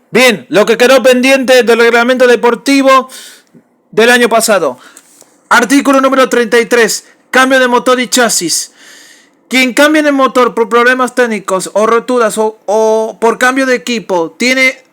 Bien, lo que quedó pendiente del reglamento deportivo del año pasado. Artículo número 33. Cambio de motor y chasis. Quien cambie el motor por problemas técnicos o roturas o por cambio de equipo tiene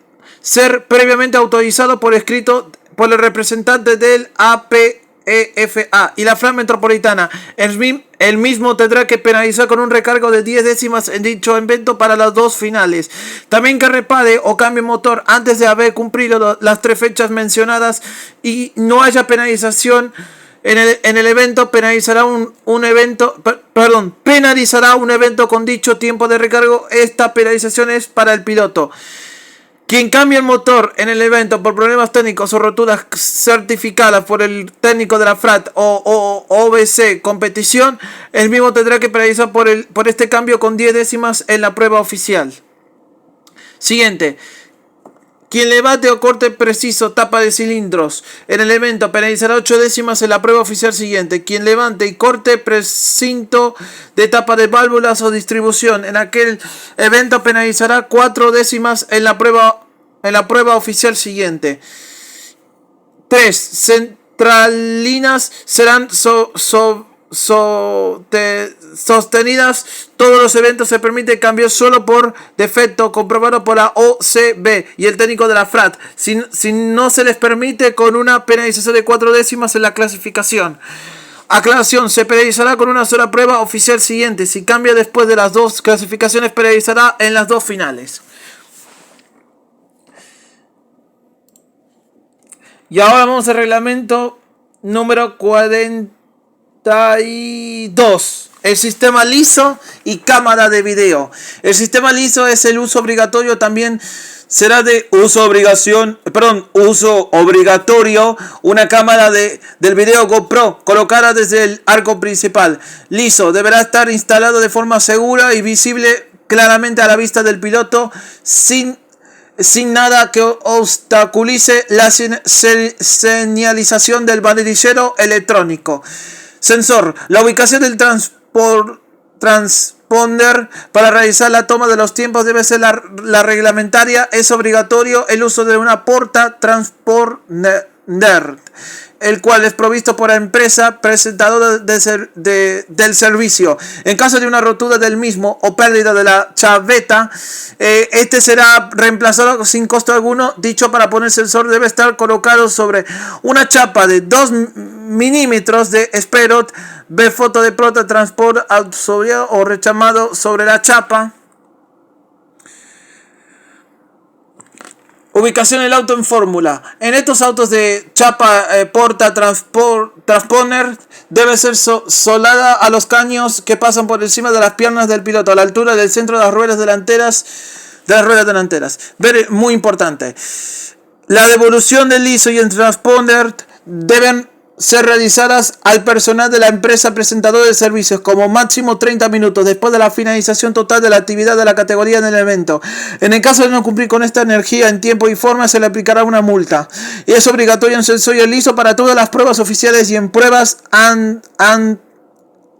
ser previamente autorizado por escrito por el representante del APEFA y la FRAC Metropolitana. El mismo tendrá que penalizar con un recargo de 10 décimas en dicho evento para las dos finales. También que repare o cambie motor antes de haber cumplido las 3 fechas mencionadas y no haya penalización en el evento, penalizará un evento con dicho tiempo de recargo. Esta penalización es para el piloto. Quien cambie el motor en el evento por problemas técnicos o roturas certificadas por el técnico de la FRAT o OBC competición, el mismo tendrá que penalizar por este cambio con 10 décimas en la prueba oficial. Siguiente. Quien levante o corte preciso tapa de cilindros en el evento penalizará 8 décimas en la prueba oficial siguiente. Quien levante y corte precinto de tapa de válvulas o distribución en aquel evento penalizará 4 décimas en la prueba oficial siguiente. 3. Centralinas serán sostenidas. Todos los eventos se permite cambio solo por defecto comprobado por la OCB y el técnico de la FRAT, si no se les permite, con una penalización de 4 décimas en la clasificación. Aclaración: se penalizará con una sola prueba oficial siguiente. Si cambia después de las 2 clasificaciones, penalizará en las 2 finales. Y ahora vamos al reglamento número 42. El sistema liso y cámara de video. El sistema liso es el uso obligatorio, también será de uso obligatorio una cámara del video GoPro colocada desde el arco principal. Liso deberá estar instalado de forma segura y visible claramente a la vista del piloto, sin nada que obstaculice la señalización del banderillero electrónico. Sensor. La ubicación del transponder para realizar la toma de los tiempos debe ser la reglamentaria. Es obligatorio el uso de una porta transponder, el cual es provisto por la empresa presentadora del servicio. En caso de una rotura del mismo o pérdida de la chaveta, este será reemplazado sin costo alguno. Dicho para poner sensor debe estar colocado sobre una chapa de 2 milímetros de Sperot. Ver foto de Prota Transport absorbido o rechamado sobre la chapa. Ubicación del auto en fórmula. En estos autos de chapa porta transponder debe ser solada a los caños que pasan por encima de las piernas del piloto, a la altura del centro de las ruedas delanteras. Muy importante. La devolución del liso y el transponder deben ser realizadas al personal de la empresa presentadora de servicios como máximo 30 minutos después de la finalización total de la actividad de la categoría en el evento. En el caso de no cumplir con esta energía en tiempo y forma, se le aplicará una multa. Y es obligatorio un sensor liso para todas las pruebas oficiales y en pruebas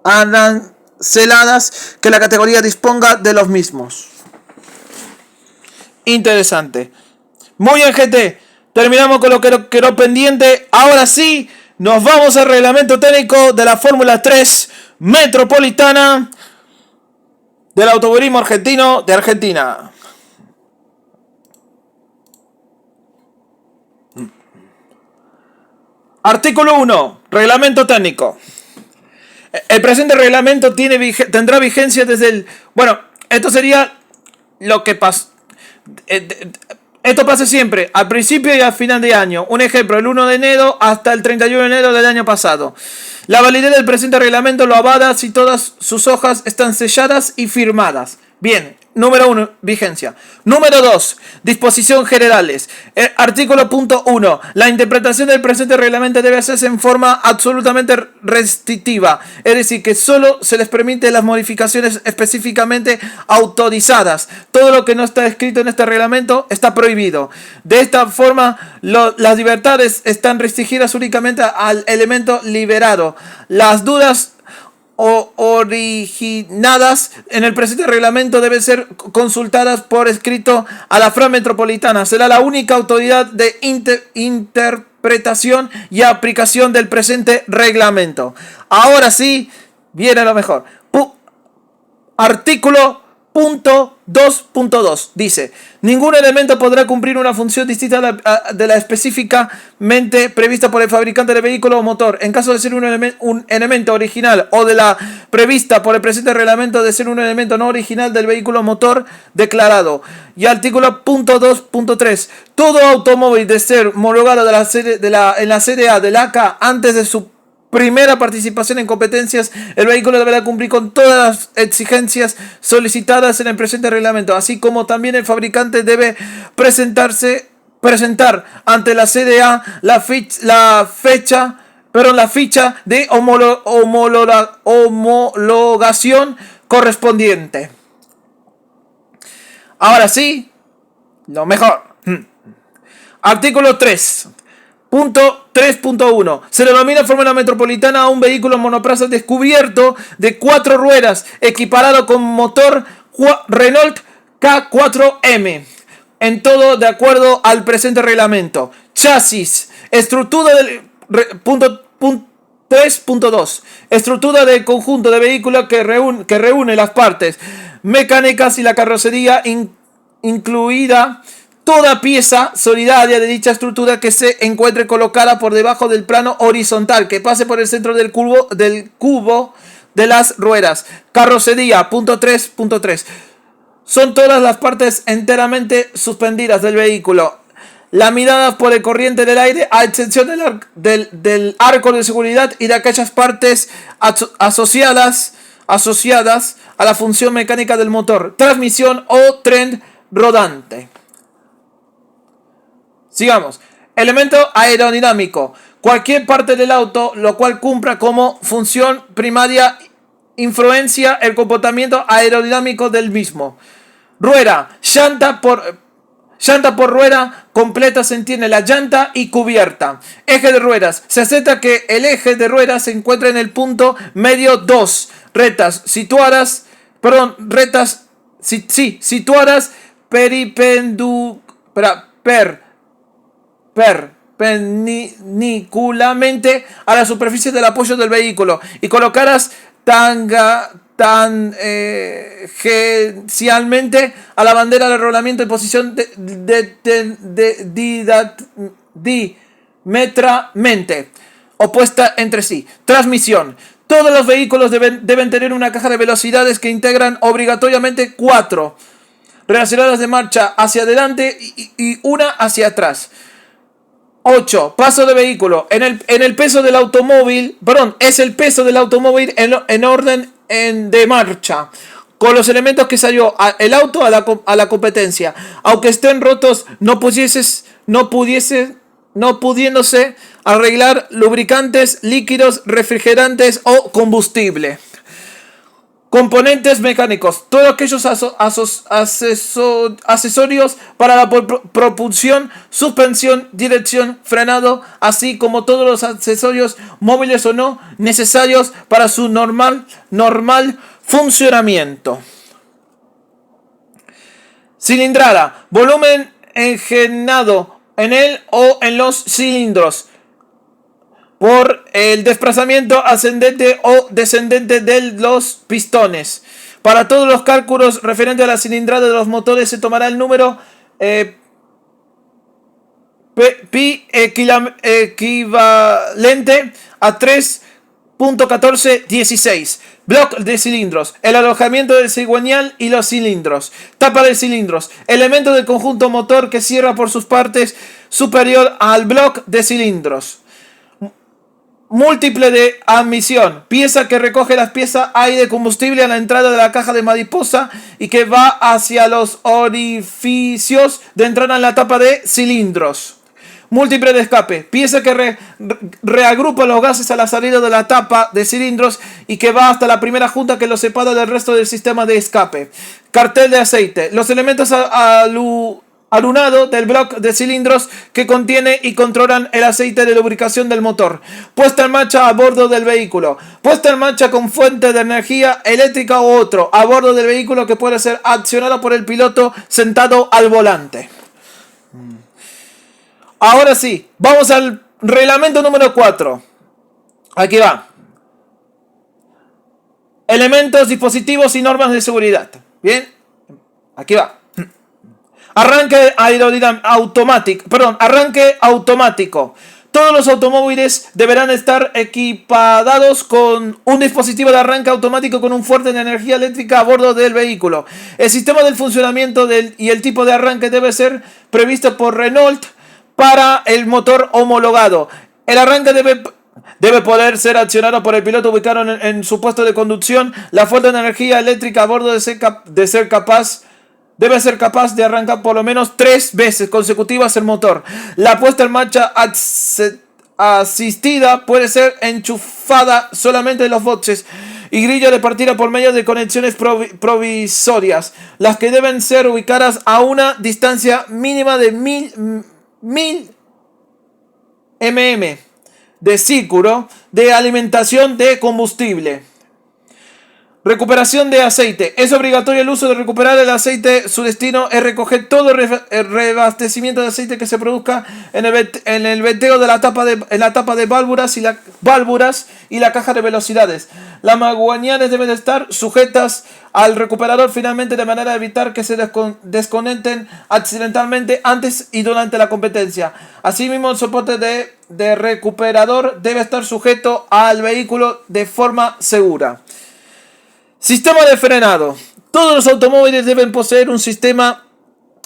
aranceladas que la categoría disponga de los mismos. Interesante. Muy bien, gente. Terminamos con lo que quedó pendiente. Ahora sí, nos vamos al reglamento técnico de la Fórmula 3 Metropolitana del automovilismo argentino de Argentina. Artículo 1. Reglamento técnico. El presente reglamento tendrá vigencia desde el... Bueno, esto sería lo que pasa. Esto pasa siempre, al principio y al final de año. Un ejemplo, el 1 de enero hasta el 31 de enero del año pasado. La validez del presente reglamento lo avala si todas sus hojas están selladas y firmadas. Bien, Número 1, vigencia. Número 2, disposición generales. Artículo punto 1. La interpretación del presente reglamento debe hacerse en forma absolutamente restrictiva. Es decir, que solo se les permite las modificaciones específicamente autorizadas. Todo lo que no está escrito en este reglamento está prohibido. De esta forma, las libertades están restringidas únicamente al elemento liberado. Las dudas originadas en el presente reglamento deben ser consultadas por escrito a la FRA Metropolitana. Será la única autoridad de interpretación y aplicación del presente reglamento. Ahora sí, viene lo mejor. Artículo punto 2.2 dice: ningún elemento podrá cumplir una función distinta de la específicamente prevista por el fabricante del vehículo o motor. En caso de ser un elemento original o de la prevista por el presente reglamento de ser un elemento no original del vehículo o motor declarado. Y artículo punto 2.3: todo automóvil de ser homologado en la CDA del ACA antes de su primera participación en competencias, el vehículo deberá cumplir con todas las exigencias solicitadas en el presente reglamento, así como también el fabricante debe presentar ante la CDA la ficha de homologación correspondiente. Ahora sí, lo mejor. Artículo 3. Punto 3.1. Se denomina Fórmula Metropolitana a un vehículo monoplaza descubierto de 4 ruedas equiparado con motor Renault K4M. En todo de acuerdo al presente reglamento. Chasis. Estructura del... Punto 3.2. Estructura del conjunto de vehículos que reúne las partes mecánicas y la carrocería, incluida toda pieza solidaria de dicha estructura que se encuentre colocada por debajo del plano horizontal, que pase por el centro del cubo de las ruedas. Carrocería, punto 3.3. Son todas las partes enteramente suspendidas del vehículo, laminadas por el corriente del aire, a excepción del arco de seguridad y de aquellas partes asociadas a la función mecánica del motor, transmisión o tren rodante. Sigamos. Elemento aerodinámico. Cualquier parte del auto, lo cual cumpla como función primaria, influencia el comportamiento aerodinámico del mismo. Rueda. Llanta por rueda completa se entiende la llanta y cubierta. Eje de ruedas. Se acepta que el eje de ruedas se encuentre en el punto medio 2. Situadas perpendicularmente a la superficie del apoyo del vehículo y colocadas tangencialmente a la bandera de rodamiento en posición diametralmente opuesta entre sí. Transmisión. Todos los vehículos deben tener una caja de velocidades que integran obligatoriamente 4 relacionadas de marcha hacia adelante y una hacia atrás. 8. Paso de vehículo. En el peso del automóvil, es el peso del automóvil en orden de marcha, con los elementos que salió el auto a la competencia, aunque estén rotos, no pudiéndose arreglar lubricantes, líquidos, refrigerantes o combustible. Componentes mecánicos. Todos aquellos accesorios para la propulsión, suspensión, dirección, frenado, así como todos los accesorios móviles o no necesarios para su normal funcionamiento. Cilindrada. Volumen engendrado en él o en los cilindros por el desplazamiento ascendente o descendente de los pistones. Para todos los cálculos referentes a la cilindrada de los motores se tomará el número pi equivalente a 3.1416. Bloque de cilindros. El alojamiento del cigüeñal y los cilindros. Tapa de cilindros. Elemento del conjunto motor que cierra por sus partes superior al bloque de cilindros. múltiple de admisión. Pieza que recoge las piezas aire de combustible a la entrada de la caja de mariposa y que va hacia los orificios de entrada en la tapa de cilindros. Múltiple de escape. Pieza que reagrupa los gases a la salida de la tapa de cilindros y que va hasta la primera junta que los separa del resto del sistema de escape. Cartel de aceite. Los elementos alunado del bloque de cilindros que contiene y controlan el aceite de lubricación del motor. Puesta en marcha a bordo del vehículo. Puesta en marcha con fuente de energía eléctrica u otro a bordo del vehículo que puede ser accionado por el piloto sentado al volante. Ahora sí, vamos al reglamento número 4. Aquí va. Elementos, dispositivos y normas de seguridad. Bien, aquí va. Arranque automático. Todos los automóviles deberán estar equipados con un dispositivo de arranque automático con un fuente de energía eléctrica a bordo del vehículo. El sistema del funcionamiento y el tipo de arranque debe ser previsto por Renault para el motor homologado. El arranque debe poder ser accionado por el piloto ubicado en su puesto de conducción. La fuente de energía eléctrica a bordo debe ser capaz de arrancar por lo menos 3 veces consecutivas el motor. La puesta en marcha asistida puede ser enchufada solamente en los boxes y grilla de partida por medio de conexiones provisorias, las que deben ser ubicadas a una distancia mínima de 1000 mm de círculo de alimentación de combustible. Recuperación de aceite. Es obligatorio el uso de recuperar el aceite. Su destino es recoger todo el reabastecimiento de aceite que se produzca en el veteo de la tapa de válvulas y la caja de velocidades. Las maguañanes deben estar sujetas al recuperador finalmente de manera a evitar que se desconecten accidentalmente antes y durante la competencia. Asimismo, el soporte de recuperador debe estar sujeto al vehículo de forma segura. Sistema de frenado. Todos los automóviles deben poseer un sistema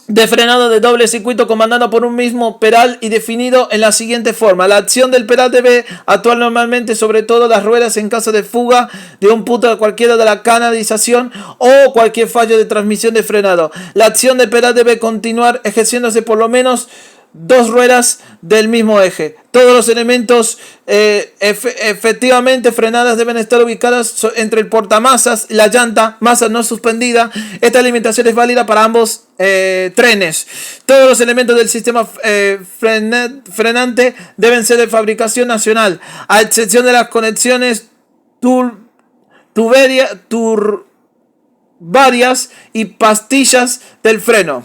de frenado de doble circuito comandado por un mismo pedal y definido en la siguiente forma. La acción del pedal debe actuar normalmente sobre todo las ruedas en caso de fuga de un punto de cualquiera de la canalización o cualquier fallo de transmisión de frenado. La acción del pedal debe continuar ejerciéndose por lo menos 2 ruedas del mismo eje. Todos los elementos efectivamente frenadas deben estar ubicadas entre el portamasas y la llanta, masa no suspendida. Esta limitación es válida para ambos trenes. Todos los elementos del sistema frenante deben ser de fabricación nacional, a excepción de las conexiones tubarias y pastillas del freno.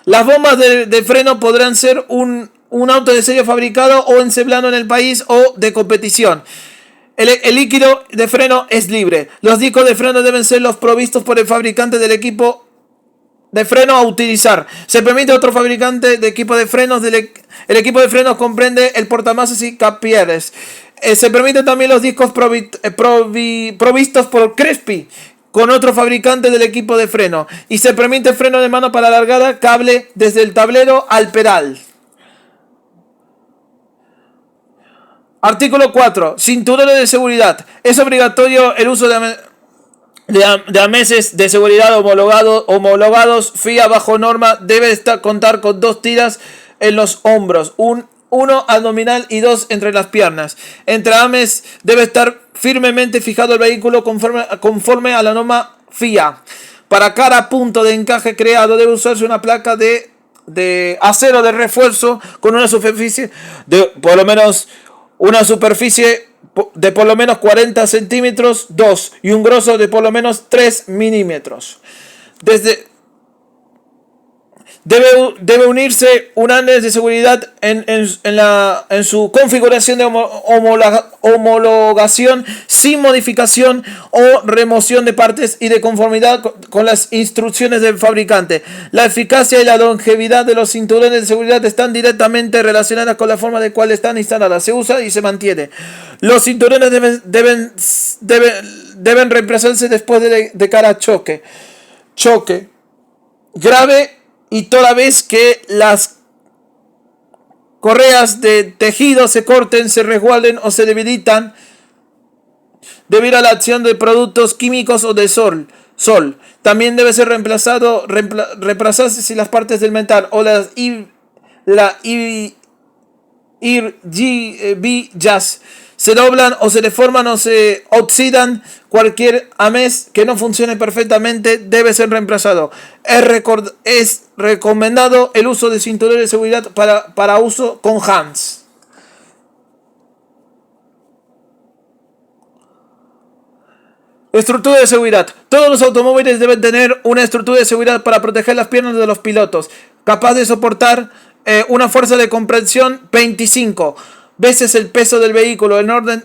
Las bombas de freno podrán ser un auto de serie fabricado o ensamblado en el país o de competición. El líquido de freno es libre. Los discos de freno deben ser los provistos por el fabricante del equipo de freno a utilizar. Se permite otro fabricante de equipo de frenos. El equipo de frenos comprende el portamasas y capieres. Se permiten también los discos provistos por Crespi con otro fabricante del equipo de freno, y se permite freno de mano para largada cable desde el tablero al pedal. Artículo 4. Cinturones de seguridad. Es obligatorio el uso de arneses de seguridad homologados. FIA bajo norma debe contar con 2 tiras en los hombros, uno abdominal y 2 entre las piernas. Entre arneses debe estar firmemente fijado el vehículo conforme a la norma FIA. Para cada punto de encaje creado debe usarse una placa de acero de refuerzo con una superficie de por lo menos 40 centímetros 2 y un grosor de por lo menos 3 milímetros. Debe unirse un arnés de seguridad en su configuración de homologación sin modificación o remoción de partes y de conformidad con las instrucciones del fabricante. La eficacia y la longevidad de los cinturones de seguridad están directamente relacionadas con la forma de cual están instaladas. Se usa y se mantiene. Los cinturones deben reemplazarse después de cada choque grave y toda vez que las correas de tejido se corten, se resguarden o se debilitan debido a la acción de productos químicos o de sol. También debe ser reemplazarse si las partes del metal o jazz se doblan o se deforman o se oxidan. Cualquier AMES que no funcione perfectamente debe ser reemplazado. Es recomendado el uso de cinturones de seguridad para uso con hands. Estructura de seguridad. Todos los automóviles deben tener una estructura de seguridad para proteger las piernas de los pilotos, capaz de soportar una fuerza de compresión 25 veces el peso del vehículo en orden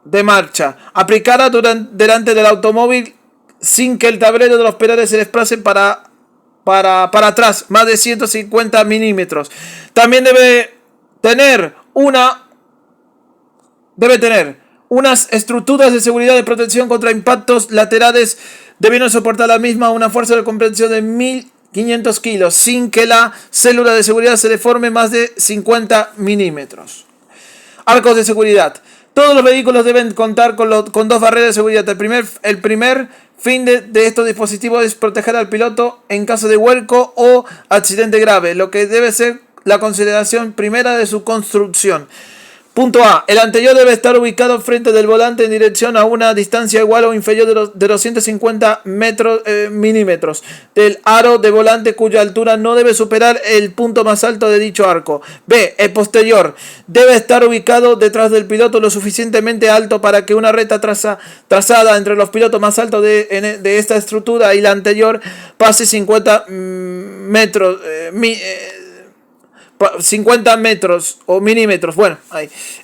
de marcha, aplicada delante del automóvil sin que el tablero de los pedales se desplace para atrás, más de 150 milímetros. También debe tener unas estructuras de seguridad de protección contra impactos laterales, debiendo soportar la misma una fuerza de compresión de 1500 kilos, sin que la célula de seguridad se deforme más de 50 milímetros. Arcos de seguridad. Todos los vehículos deben contar con dos barreras de seguridad. El primer fin de estos dispositivos es proteger al piloto en caso de vuelco o accidente grave, lo que debe ser la consideración primera de su construcción. Punto A. El anterior debe estar ubicado frente del volante en dirección a una distancia igual o inferior de los 150 milímetros del aro de volante, cuya altura no debe superar el punto más alto de dicho arco. B. El posterior debe estar ubicado detrás del piloto lo suficientemente alto para que una recta trazada entre los pilotos más altos de esta estructura y la anterior pase 50 metros o milímetros,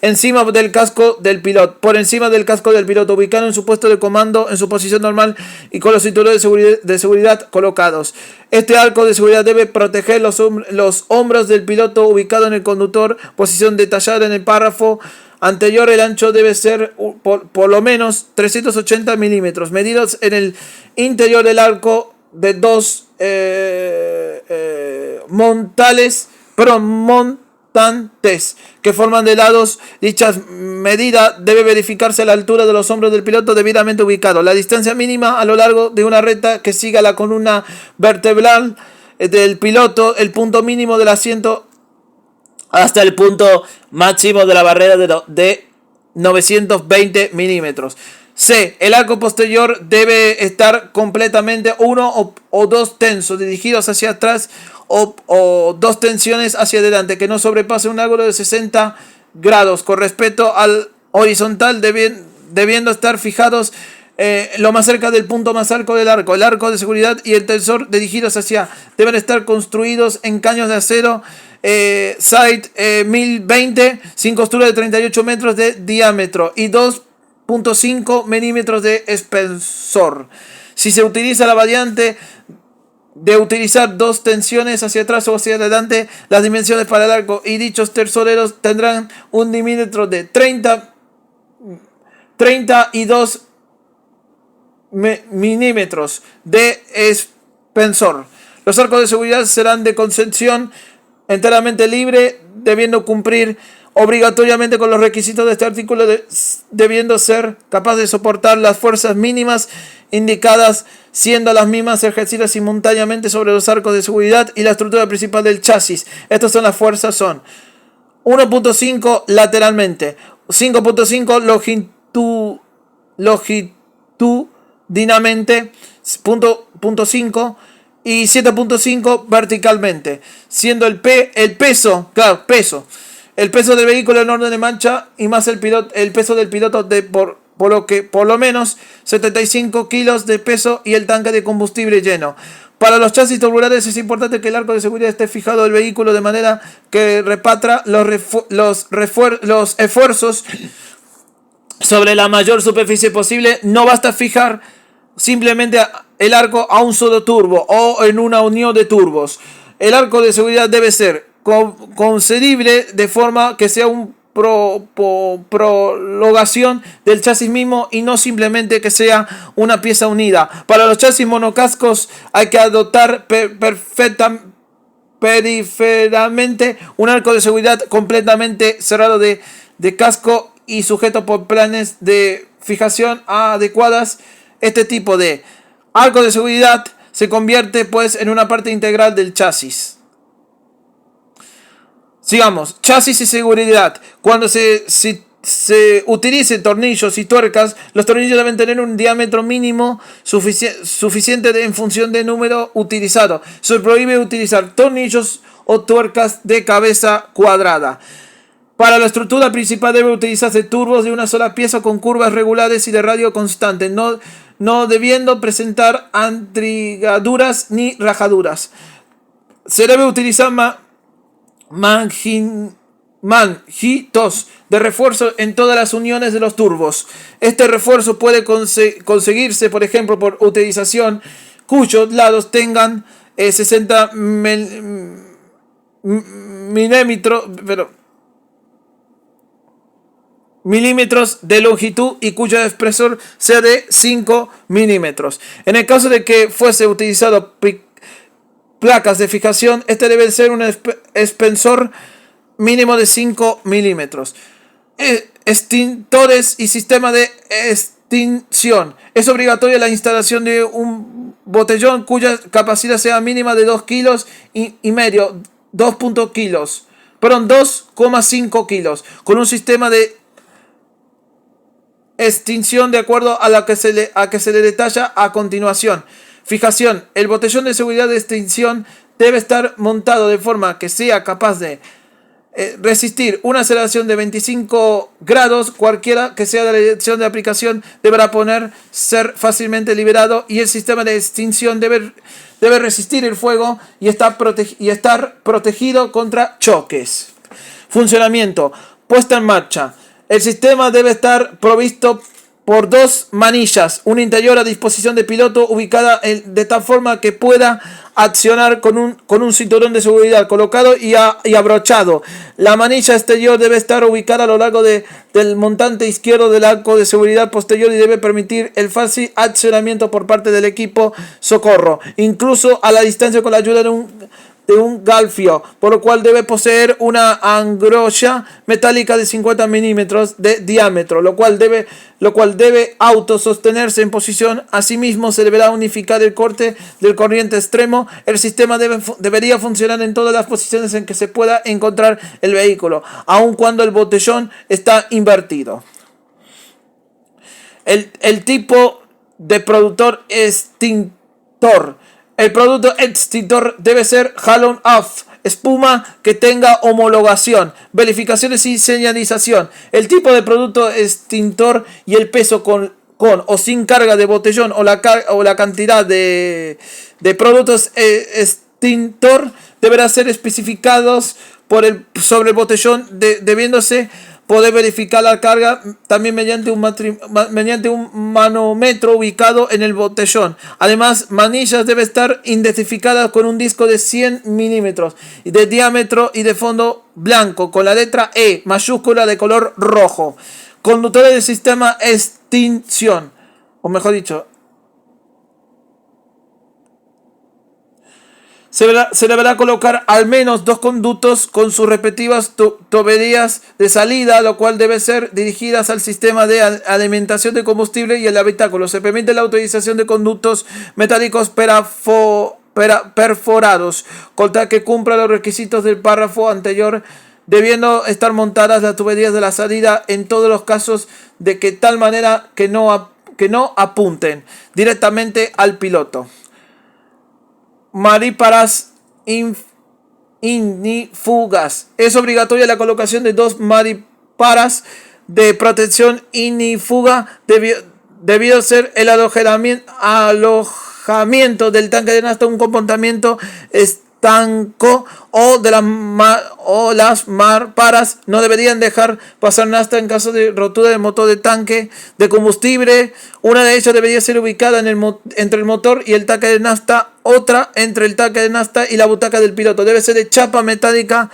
encima del casco del piloto, por encima del casco del piloto, ubicado en su puesto de comando en su posición normal y con los cinturones de seguridad colocados. Este arco de seguridad debe proteger los hombros del piloto ubicado en el conductor, posición detallada en el párrafo anterior. El ancho debe ser por lo menos 380 milímetros, medidos en el interior del arco de dos montantes que forman de lados. Dicha medida debe verificarse a la altura de los hombros del piloto debidamente ubicado. La distancia mínima a lo largo de una recta que siga la columna vertebral del piloto, el punto mínimo del asiento hasta el punto máximo de la barrera de 920 milímetros. C. El arco posterior debe estar completamente uno o dos tensos dirigidos hacia atrás o dos tensiones hacia adelante que no sobrepase un ángulo de 60 grados con respecto al horizontal, debiendo estar fijados lo más cerca del punto más alto del arco. El arco de seguridad y el tensor dirigidos hacia deben estar construidos en caños de acero Site 1020 sin costura de 38 metros de diámetro y 2.5 milímetros de espesor. Si se utiliza la variante de utilizar dos tensiones hacia atrás o hacia adelante, las dimensiones para el arco y dichos tensoreros tendrán un diámetro de 32 milímetros de espesor. Los arcos de seguridad serán de concepción enteramente libre, debiendo cumplir obligatoriamente con los requisitos de este artículo, debiendo ser capaz de soportar las fuerzas mínimas indicadas, siendo las mismas ejercidas simultáneamente sobre los arcos de seguridad y la estructura principal del chasis. Estas son las fuerzas, son 1.5 lateralmente, 5.5 longitudinalmente, 0.5 y 7.5 verticalmente, siendo el peso del vehículo en orden de marcha y más el peso del piloto por lo que por lo menos 75 kilos de peso y el tanque de combustible lleno. Para los chasis tubulares es importante que el arco de seguridad esté fijado del vehículo de manera que repatra los esfuerzos sobre la mayor superficie posible. No basta fijar simplemente el arco a un solo turbo o en una unión de turbos. El arco de seguridad debe ser concebible de forma que sea una prolongación del chasis mismo y no simplemente que sea una pieza unida. Para los chasis monocascos hay que adoptar periferalmente un arco de seguridad completamente cerrado de casco y sujeto por planes de fijación adecuadas. Este tipo de arco de seguridad se convierte pues en una parte integral del chasis. Sigamos, chasis y seguridad. Cuando se utilicen tornillos y tuercas, los tornillos deben tener un diámetro mínimo suficiente en función del número utilizado. Se prohíbe utilizar tornillos o tuercas de cabeza cuadrada. Para la estructura principal debe utilizarse turbos de una sola pieza con curvas regulares y de radio constante, no debiendo presentar antrigaduras ni rajaduras. Se debe utilizar manguitos de refuerzo en todas las uniones de los turbos. Este refuerzo puede conseguirse, por ejemplo, por utilización cuyos lados tengan 60 milímetros de longitud y cuyo espesor sea de 5 milímetros. En el caso de que fuese utilizado placas de fijación, este debe ser un espesor mínimo de 5 milímetros. Extintores y sistema de extinción. Es obligatoria la instalación de un botellón cuya capacidad sea mínima de 2 kilos y medio, 2.5 kilos, con un sistema de extinción de acuerdo a que se le detalla a continuación. Fijación. El botellón de seguridad de extinción debe estar montado de forma que sea capaz de resistir una aceleración de 25 grados, cualquiera que sea la dirección de aplicación deberá ser fácilmente liberado, y el sistema de extinción debe resistir el fuego y estar protegido contra choques. Funcionamiento. Puesta en marcha. El sistema debe estar provisto por 2 manillas, una interior a disposición del piloto ubicada de tal forma que pueda accionar con un cinturón de seguridad colocado y abrochado. La manilla exterior debe estar ubicada a lo largo del montante izquierdo del arco de seguridad posterior y debe permitir el fácil accionamiento por parte del equipo socorro, incluso a la distancia con la ayuda de un galfio, por lo cual debe poseer una angrolla metálica de 50 milímetros de diámetro, lo cual debe autosostenerse en posición. Asimismo, se deberá unificar el corte del corriente extremo. El sistema debería funcionar en todas las posiciones en que se pueda encontrar el vehículo, aun cuando el botellón está invertido. El tipo de productor extintor. El producto extintor debe ser Haloon-Off, espuma que tenga homologación, verificaciones y señalización. El tipo de producto extintor y el peso con o sin carga de botellón o la cantidad de productos extintor deberá ser especificados sobre el botellón, debiéndose poder verificar la carga también mediante un manómetro ubicado en el botellón. Además, manillas deben estar identificadas con un disco de 100 milímetros de diámetro y de fondo blanco con la letra E mayúscula de color rojo. Conductores del sistema extinción, o mejor dicho, se deberá colocar al menos 2 conductos con sus respectivas tuberías de salida, lo cual debe ser dirigidas al sistema de alimentación de combustible y el habitáculo. Se permite la utilización de conductos metálicos perforados, con tal que cumpla los requisitos del párrafo anterior, debiendo estar montadas las tuberías de la salida en todos los casos de tal manera que no apunten directamente al piloto. Maríparas ignífugas. Es obligatoria la colocación de 2 maríparas de protección ignífuga debido a ser el alojamiento del tanque de nafta un comportamiento estanco o las maríparas no deberían dejar pasar nafta en caso de rotura del motor de tanque de combustible. Una de ellas debería ser ubicada entre el motor y el tanque de nafta, otra entre el tanque de nafta y la butaca del piloto. Debe ser de chapa metálica,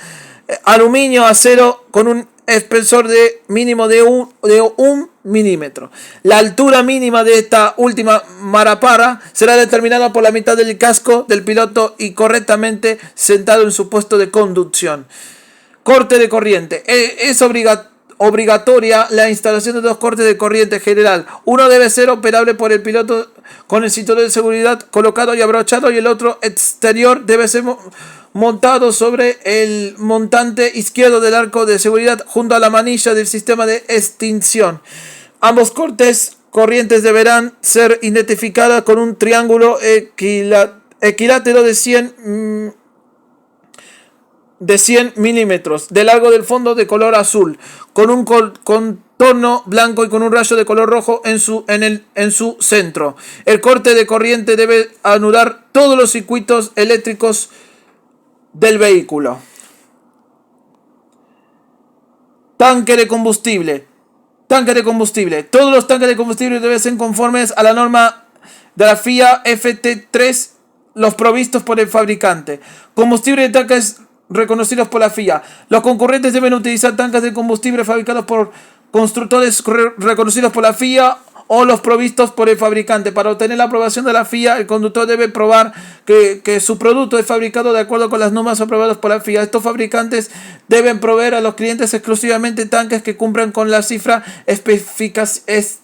aluminio, acero, con un espesor mínimo de 1 milímetros. La altura mínima de esta última marapara será determinada por la mitad del casco del piloto y correctamente sentado en su puesto de conducción. Corte de corriente. Es obligatoria la instalación de 2 cortes de corriente general. Uno debe ser operable por el piloto con el cinturón de seguridad colocado y abrochado, y el otro exterior debe ser montado sobre el montante izquierdo del arco de seguridad junto a la manilla del sistema de extinción. Ambos corrientes deberán ser identificadas con un triángulo equilátero de 100 milímetros de largo del fondo de color azul, con un contorno blanco y con un rayo de color rojo en su centro. El corte de corriente debe anular todos los circuitos eléctricos del vehículo. Tanque de combustible. Todos los tanques de combustible deben ser conformes a la norma de la FIA FT3, los provistos por el fabricante. Combustible de tanques reconocidos por la FIA. Los concurrentes deben utilizar tanques de combustible fabricados por constructores reconocidos por la FIA o los provistos por el fabricante. Para obtener la aprobación de la FIA, el conductor debe probar que su producto es fabricado de acuerdo con las normas aprobadas por la FIA. Estos fabricantes deben proveer a los clientes exclusivamente tanques que cumplan con la cifra especificaciones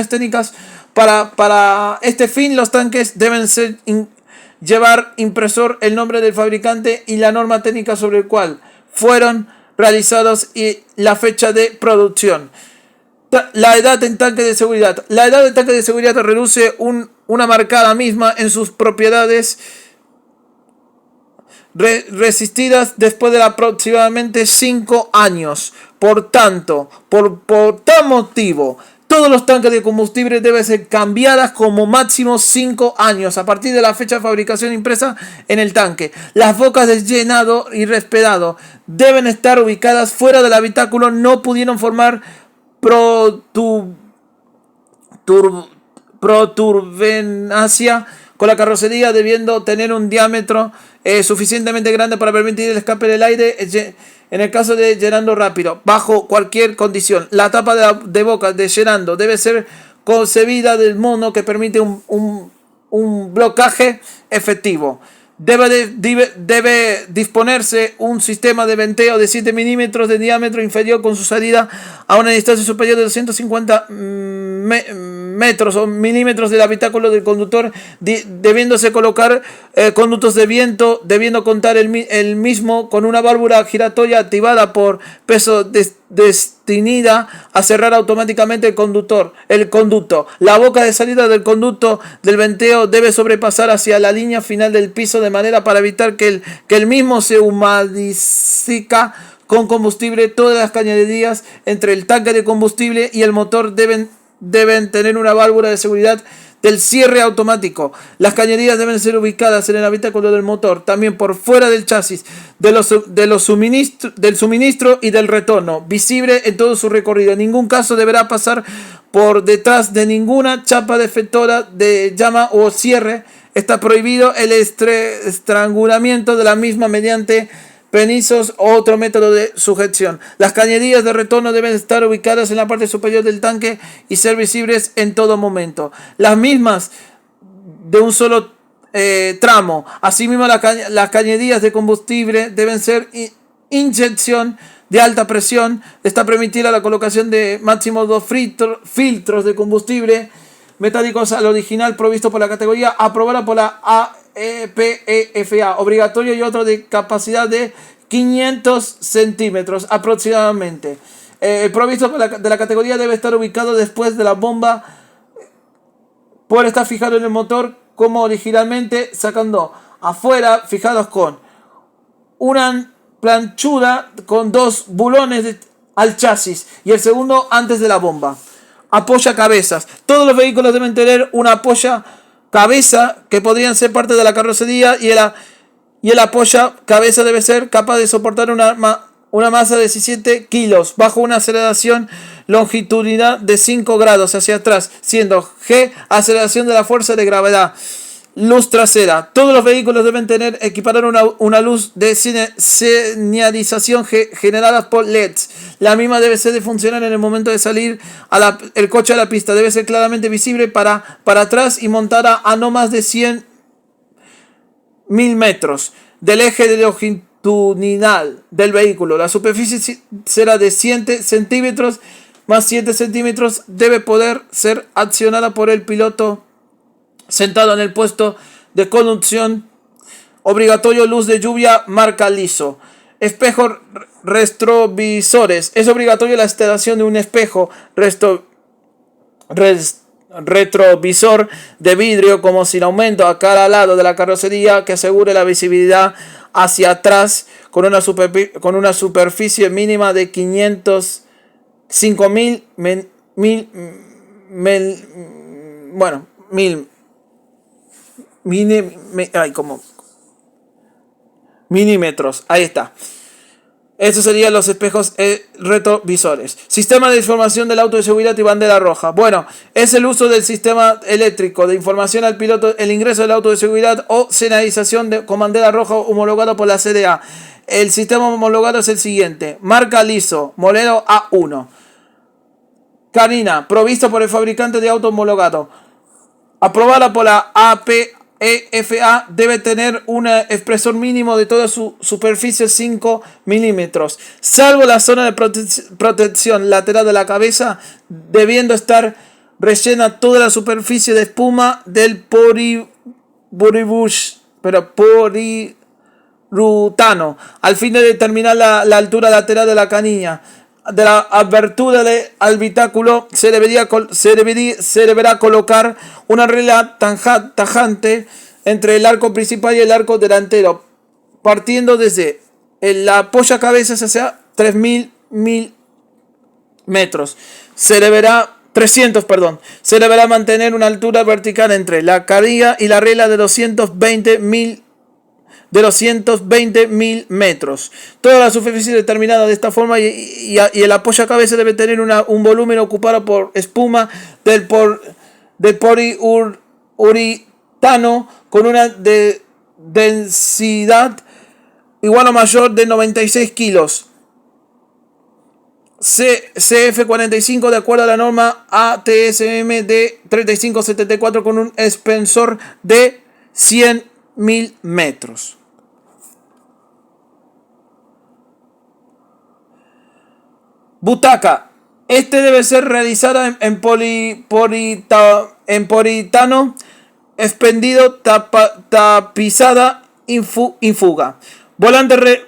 técnicas. Para este fin, los tanques deben llevar impresor el nombre del fabricante y la norma técnica sobre el cual fueron realizados y la fecha de producción. La edad en tanque de seguridad. La edad del tanque de seguridad reduce una marcada misma en sus propiedades resistidas después de aproximadamente 5 años. Por tanto, por tal motivo, todos los tanques de combustible deben ser cambiadas como máximo 5 años a partir de la fecha de fabricación impresa en el tanque. Las bocas de llenado y respirado deben estar ubicadas fuera del habitáculo, no pudieron formar protubenancia con la carrocería, debiendo tener un diámetro suficientemente grande para permitir el escape del aire en el caso de llenando rápido. Bajo cualquier condición, la tapa de boca de llenando debe ser concebida del modo que permite un blocaje efectivo. Debe disponerse un sistema de venteo de 7 milímetros de diámetro inferior con su salida a una distancia superior de 250 metros o milímetros del habitáculo del conductor, debiéndose colocar conductos de viento, debiendo contar el mismo con una válvula giratoria activada por peso destinada a cerrar automáticamente el conducto. La boca de salida del conducto del venteo debe sobrepasar hacia la línea final del piso, de manera para evitar que el mismo se humedezca con combustible. Todas las cañerías entre el tanque de combustible y el motor deben tener una válvula de seguridad del cierre automático. Las cañerías deben ser ubicadas en el habitáculo del motor, también por fuera del chasis, del suministro y del retorno, visible en todo su recorrido. En ningún caso deberá pasar por detrás de ninguna chapa deflectora de llama o cierre. Está prohibido el estrangulamiento de la misma mediante penizos o otro método de sujeción. Las cañerías de retorno deben estar ubicadas en la parte superior del tanque y ser visibles en todo momento. Las mismas de un solo tramo. Asimismo, las cañerías de combustible deben ser inyección de alta presión. Está permitida la colocación de máximo 2 filtros de combustible metálicos al original provisto por la categoría aprobada por la AEPEFA, obligatorio, y otro de capacidad de 500 centímetros aproximadamente. El provisto de la categoría debe estar ubicado después de la bomba, puede estar fijado en el motor como originalmente, sacando afuera fijados con una planchuda con 2 bulones al chasis y el segundo antes de la bomba. Apoya cabezas. Todos los vehículos deben tener una apoya cabeza que podrían ser parte de la carrocería, y el apoya cabeza debe ser capaz de soportar una masa de 17 kilos bajo una aceleración longitudinal de 5 grados hacia atrás, siendo G aceleración de la fuerza de gravedad. Luz trasera. Todos los vehículos deben tener equiparar una luz de señalización generada por LEDs. La misma debe ser de funcionar en el momento de salir el coche a la pista. Debe ser claramente visible para atrás y montada a no más de 100.000 metros del eje de longitudinal del vehículo. La superficie será de 100 centímetros más 7 centímetros. Debe poder ser accionada por el piloto sentado en el puesto de conducción. Obligatorio luz de lluvia marca liso. Espejos retrovisores. Es obligatorio la instalación de un espejo retrovisor de vidrio como sin aumento a cada lado de la carrocería que asegure la visibilidad hacia atrás con una superficie mínima de 5.000 milímetros. Ahí está. Estos serían los espejos retrovisores. Sistema de información del auto de seguridad y bandera roja. Bueno, es el uso del sistema eléctrico de información al piloto, el ingreso del auto de seguridad o señalización con bandera roja homologado por la CDA. El sistema homologado es el siguiente. Marca liso, modelo A1. Canina, provista por el fabricante de auto homologado. Aprobada por la APEFA, debe tener un espesor mínimo de toda su superficie 5 milímetros, salvo la zona de protección lateral de la cabeza, debiendo estar rellena toda la superficie de espuma del polirutano, al fin de determinar la altura lateral de la canilla. De la abertura del habitáculo se deberá colocar una regla tajante entre el arco principal y el arco delantero, partiendo desde la apoyacabezas hacia 300 metros. Se deberá mantener una altura vertical entre la carilla y la regla de 220.000 metros. Toda la superficie determinada de esta forma y el apoyacabezas debe tener un volumen ocupado por espuma del poliuretano con una densidad igual o mayor de 96 kilos. CF45 de acuerdo a la norma ATSM de 3574 con un espesor de 100.000 metros. Butaca. Este debe ser realizada en poliuretano expendido, tapizada, infuga. Volante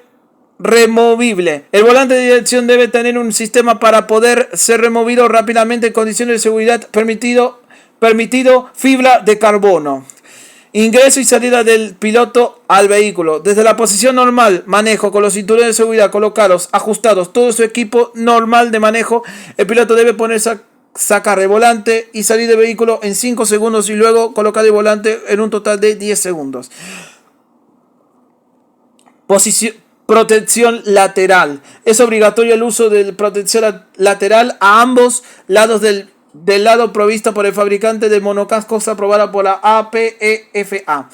removible. El volante de dirección debe tener un sistema para poder ser removido rápidamente en condiciones de seguridad permitido fibra de carbono. Ingreso y salida del piloto al vehículo. Desde la posición normal, manejo con los cinturones de seguridad colocados, ajustados, todo su equipo normal de manejo. El piloto debe sacar el volante y salir del vehículo en 5 segundos y luego colocar el volante en un total de 10 segundos. Protección lateral. Es obligatorio el uso de protección lateral a ambos lados del lado provista por el fabricante de monocascos aprobada por la APEFA.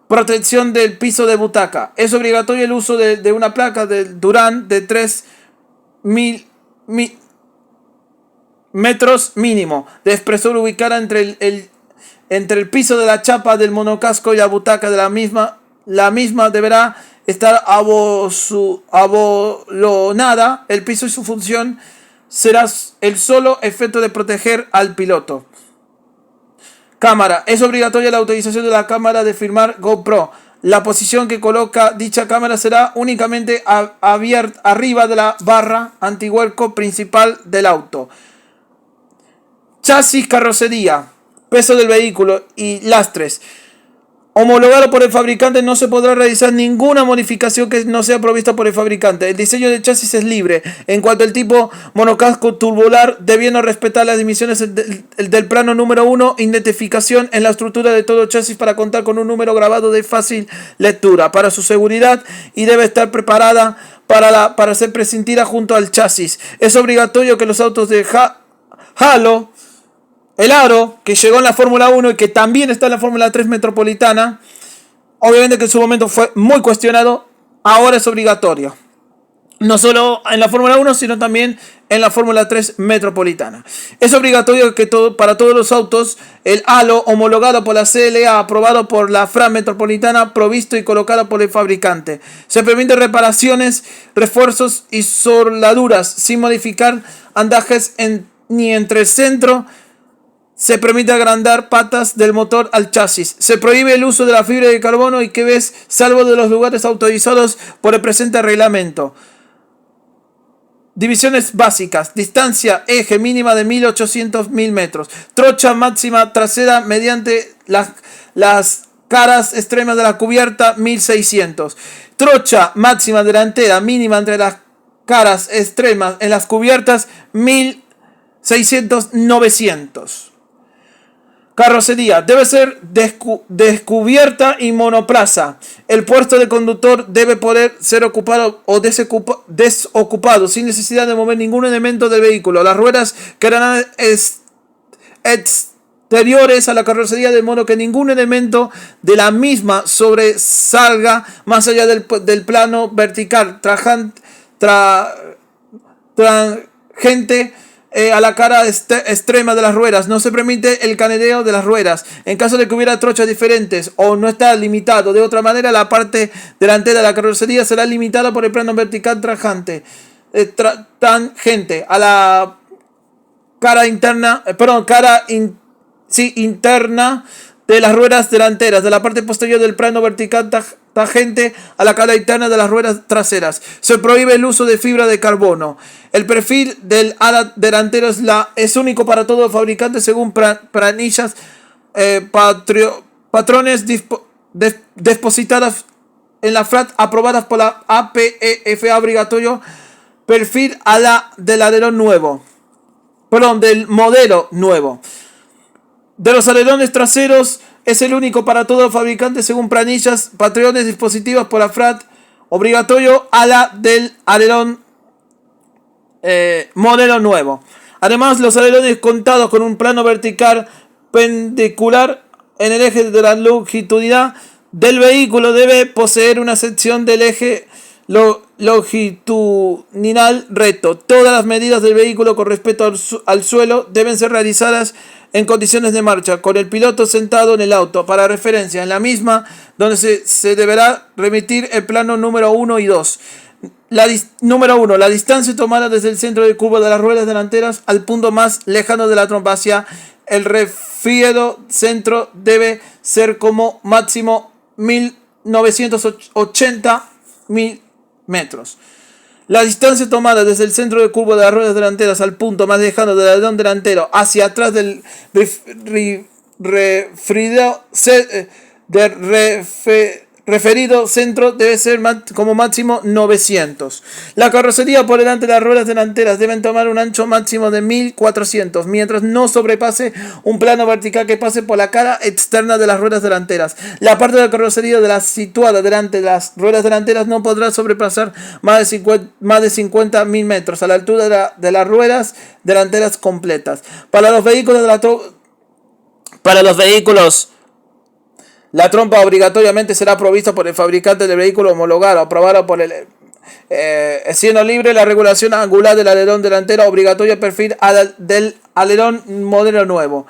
Protección del piso de butaca. Es obligatorio el uso de una placa de Durán de 3.000 metros mínimo de espesor ubicada entre el piso de la chapa del monocasco y la butaca de la misma. La misma deberá estar abolonada. El piso y su función será el solo efecto de proteger al piloto. Cámara. Es obligatoria la autorización de la cámara de firmar GoPro. La posición que coloca dicha cámara será únicamente abierta arriba de la barra antihuelco principal del auto. Chasis, carrocería, peso del vehículo y lastres. Homologado por el fabricante, no se podrá realizar ninguna modificación que no sea provista por el fabricante. El diseño del chasis es libre. En cuanto al tipo monocasco tubular, debiendo respetar las dimensiones del plano número 1, identificación en la estructura de todo chasis para contar con un número grabado de fácil lectura para su seguridad y debe estar preparada para ser presentida junto al chasis. Es obligatorio que los autos de Halo El aro, que llegó en la Fórmula 1 y que también está en la Fórmula 3 metropolitana, obviamente que en su momento fue muy cuestionado, ahora es obligatorio. No solo en la Fórmula 1, sino también en la Fórmula 3 metropolitana. Es obligatorio que para todos los autos el halo homologado por la CLA, aprobado por la FRA metropolitana, provisto y colocado por el fabricante. Se permiten reparaciones, refuerzos y soldaduras sin modificar andajes ni entre el centro. Se permite agrandar patas del motor al chasis. Se prohíbe el uso de la fibra de carbono y que ves, salvo de los lugares autorizados por el presente reglamento. Divisiones básicas. Distancia eje mínima de 1800 metros. Trocha máxima trasera mediante las caras extremas de la cubierta 1600. Trocha máxima delantera mínima entre las caras extremas en las cubiertas 1600-900. Carrocería debe ser descubierta y monoplaza. El puesto de conductor debe poder ser ocupado o desocupado sin necesidad de mover ningún elemento del vehículo. Las ruedas quedarán exteriores a la carrocería de modo que ningún elemento de la misma sobresalga más allá del plano vertical tangente a la cara extrema de las ruedas. No se permite el canedeo de las ruedas. En caso de que hubiera trochas diferentes o no está limitado de otra manera, la parte delantera de la carrocería será limitada por el plano vertical tangente a la cara interna, interna de las ruedas delanteras, de la parte posterior del plano vertical tangente a la cara interna de las ruedas traseras. Se prohíbe el uso de fibra de carbono. El perfil del ala delantero es único para todos los fabricantes según planillas, patrones depositadas en la FRAT aprobadas por la APEFA. Obligatorio perfil ala del alerón nuevo. Del modelo nuevo. De los alerones traseros es el único para todos los fabricantes según planillas, patrones dispositivos por la FRAT. Obligatorio ala del alerón modelo nuevo. Además, los alerones contados con un plano vertical perpendicular en el eje de la longitudinal del vehículo debe poseer una sección del eje longitudinal recto. Todas las medidas del vehículo con respecto al suelo deben ser realizadas en condiciones de marcha, con el piloto sentado en el auto. Para referencia, en la misma, donde se deberá remitir el plano número 1 y 2. Número 1. La distancia tomada desde el centro de curva de las ruedas delanteras al punto más lejano de la trompa hacia el referido centro debe ser como máximo 1980 metros. La distancia tomada desde el centro de curva de las ruedas delanteras al punto más lejano del alerón delantero hacia atrás del referido centro debe ser como máximo 900. La carrocería por delante de las ruedas delanteras deben tomar un ancho máximo de 1400, mientras no sobrepase un plano vertical que pase por la cara externa de las ruedas delanteras. La parte de la carrocería situada delante de las ruedas delanteras no podrá sobrepasar más de 50.000 metros a la altura de las ruedas delanteras completas. Para los vehículos la trompa obligatoriamente será provista por el fabricante del vehículo homologado, aprobado por siendo libre la regulación angular del alerón delantero obligatoria perfil del alerón modelo nuevo.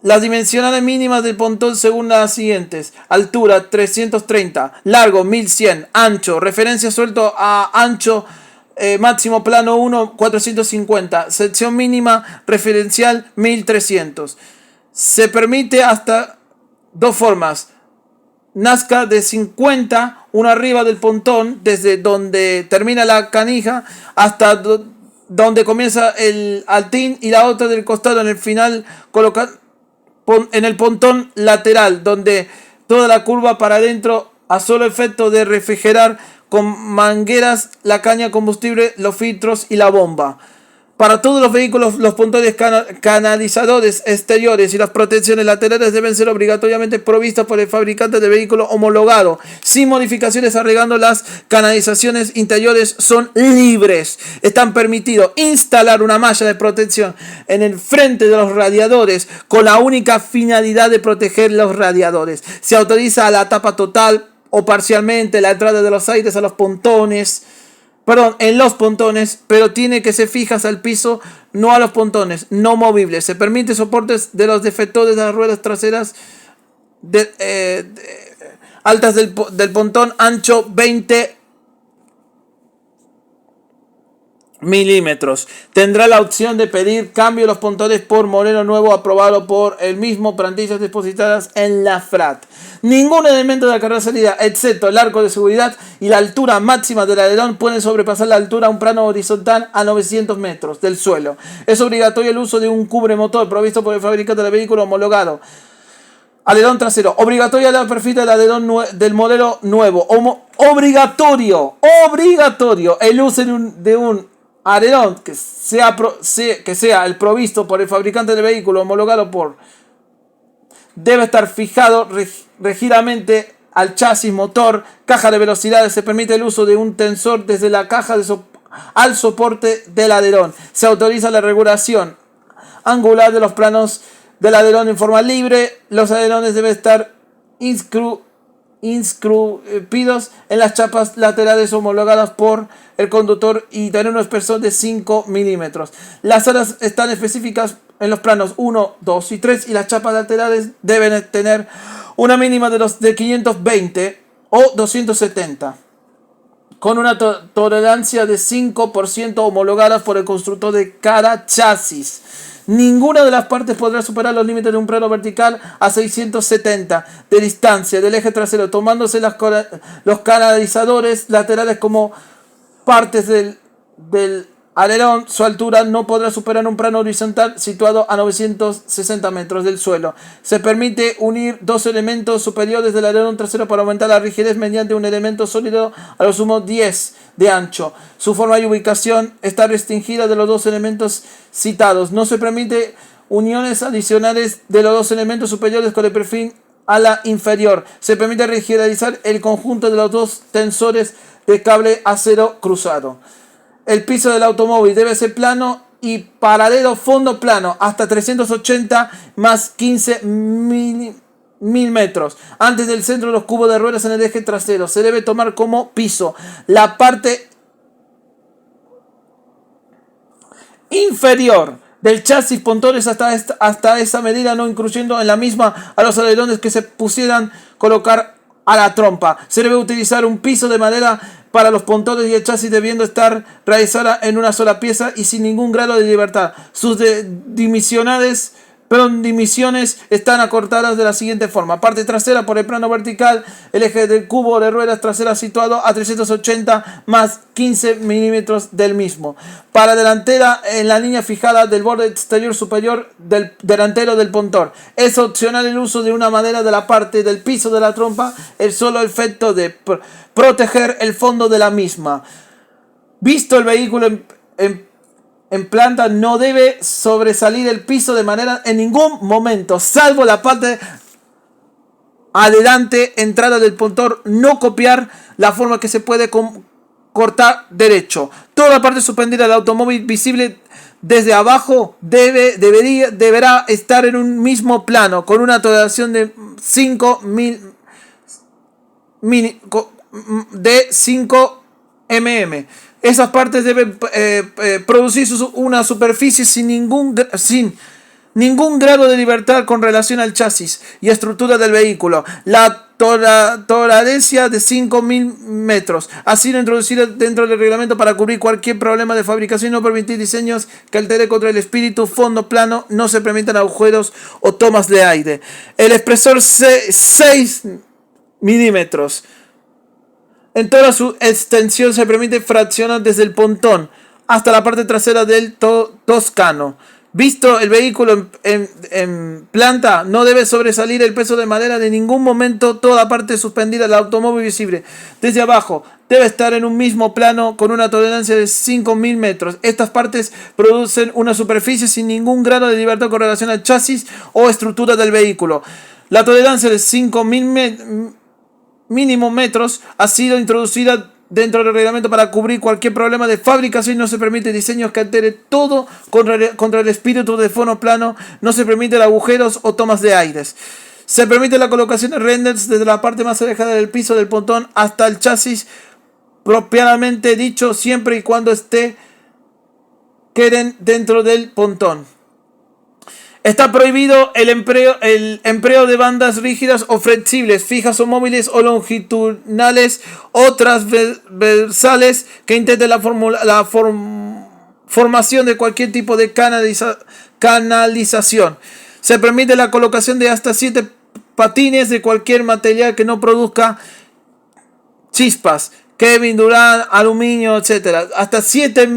Las dimensionales mínimas del pontón según las siguientes: altura 330, largo 1100, ancho, referencia suelto a ancho máximo plano 1 450, sección mínima referencial 1300. Se permite hasta dos formas: nazca de 50, una arriba del pontón, desde donde termina la canija hasta donde comienza el altín, y la otra del costado en el final, en el pontón lateral, donde toda la curva para adentro, a solo efecto de refrigerar con mangueras la caña combustible, los filtros y la bomba. Para todos los vehículos, los pontones canalizadores exteriores y las protecciones laterales deben ser obligatoriamente provistas por el fabricante de vehículo homologado. Sin modificaciones, agregando las canalizaciones interiores son libres. Están permitidos instalar una malla de protección en el frente de los radiadores con la única finalidad de proteger los radiadores. Se autoriza la tapa total o parcialmente la entrada de los aires a los pontones. En los pontones, pero tiene que ser fijas al piso, no a los pontones, no movibles. Se permite soportes de los defectores de las ruedas traseras altas del pontón, ancho 20 milímetros. Tendrá la opción de pedir cambio de los pontones por modelo nuevo aprobado por el mismo, plantillas depositadas en la FRAT. Ningún elemento de la carrocería, excepto el arco de seguridad y la altura máxima del alerón, pueden sobrepasar la altura a un plano horizontal a 900 metros del suelo. Es obligatorio el uso de un cubremotor provisto por el fabricante del vehículo homologado. Alerón trasero. Obligatoria la perfil del alerón del modelo nuevo. Obligatorio el uso de un alerón que sea el provisto por el fabricante del vehículo homologado por... Debe estar fijado rígidamente al chasis, motor, caja de velocidades. Se permite el uso de un tensor desde la caja al soporte del alerón. Se autoriza la regulación angular de los planos del alerón en forma libre. Los alerones deben estar inscripidos en las chapas laterales homologadas por el conductor y tener un espesor de 5 milímetros. Las alas están específicas en los planos 1, 2 y 3 y las chapas laterales deben tener una mínima de 520 o 270 con una tolerancia de 5% homologadas por el constructor de cada chasis. Ninguna de las partes podrá superar los límites de un plano vertical a 670 de distancia del eje trasero, tomándose los canalizadores laterales como partes del alerón. Su altura no podrá superar un plano horizontal situado a 960 metros del suelo. Se permite unir dos elementos superiores del alerón trasero para aumentar la rigidez mediante un elemento sólido a lo sumo 10 de ancho. Su forma y ubicación está restringida de los dos elementos citados. No se permite uniones adicionales de los dos elementos superiores con el perfil a la inferior. Se permite rigidizar el conjunto de los dos tensores de cable acero cruzado. El piso del automóvil debe ser plano y paralelo, fondo plano, hasta 380 más 15 mil metros. Antes del centro de los cubos de ruedas en el eje trasero. Se debe tomar como piso la parte inferior del chasis pontones hasta esa medida, no incluyendo en la misma a los alerones que se pusieran colocar a la trompa. Se debe utilizar un piso de madera para los pontones y el chasis debiendo estar realizada en una sola pieza y sin ningún grado de libertad. Sus dimisiones están acortadas de la siguiente forma. Parte trasera por el plano vertical, el eje del cubo de ruedas trasera situado a 380 más 15 milímetros del mismo. Para delantera en la línea fijada del borde exterior superior del delantero del pontón. Es opcional el uso de una madera de la parte del piso de la trompa, el solo efecto de proteger el fondo de la misma. Visto el vehículo en planta, no debe sobresalir el piso de manera en ningún momento, salvo la parte adelante entrada del pontón, no copiar la forma que se puede cortar derecho. Toda la parte suspendida del automóvil visible desde abajo deberá estar en un mismo plano con una toleración de 5 mm. Esas partes deben producir una superficie sin ningún grado de libertad con relación al chasis y estructura del vehículo. La tolerancia de 5.000 metros ha sido introducida dentro del reglamento para cubrir cualquier problema de fabricación y no permitir diseños que altere contra el espíritu. Fondo plano, no se permiten agujeros o tomas de aire. El espesor 6 milímetros. En toda su extensión se permite fraccionar desde el pontón hasta la parte trasera del toscano, Visto el vehículo en planta, no debe sobresalir el peso de madera de ningún momento. Toda parte suspendida del automóvil visible desde abajo debe estar en un mismo plano con una tolerancia de 5.000 metros. Estas partes producen una superficie sin ningún grado de libertad con relación al chasis o estructura del vehículo. La tolerancia de 5.000 mínimo metros ha sido introducida dentro del reglamento para cubrir cualquier problema de fabricación. No se permite diseños que altere todo contra el espíritu de fonoplano. No se permiten agujeros o tomas de aires. Se permite la colocación de renders desde la parte más alejada del piso del pontón hasta el chasis propiamente dicho, siempre y cuando queden dentro del pontón. Está prohibido el empleo de bandas rígidas o flexibles, fijas o móviles o longitudinales o transversales que intenten la formación de cualquier tipo de canalización. Se permite la colocación de hasta 7 patines de cualquier material que no produzca chispas, Kevin Durant, aluminio, etc. Hasta 7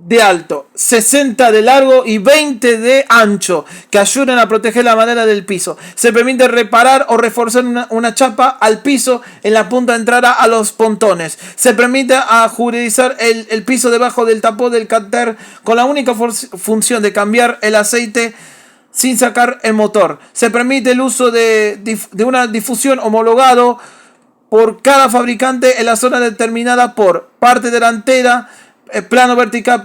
de alto, 60 de largo y 20 de ancho, que ayudan a proteger la madera del piso. Se permite reparar o reforzar una chapa al piso en la punta de entrada a los pontones. Se permite ajurizar el piso debajo del tapón del cárter con la única función de cambiar el aceite sin sacar el motor. Se permite el uso de una difusión homologado por cada fabricante en la zona determinada por parte delantera, plano vertical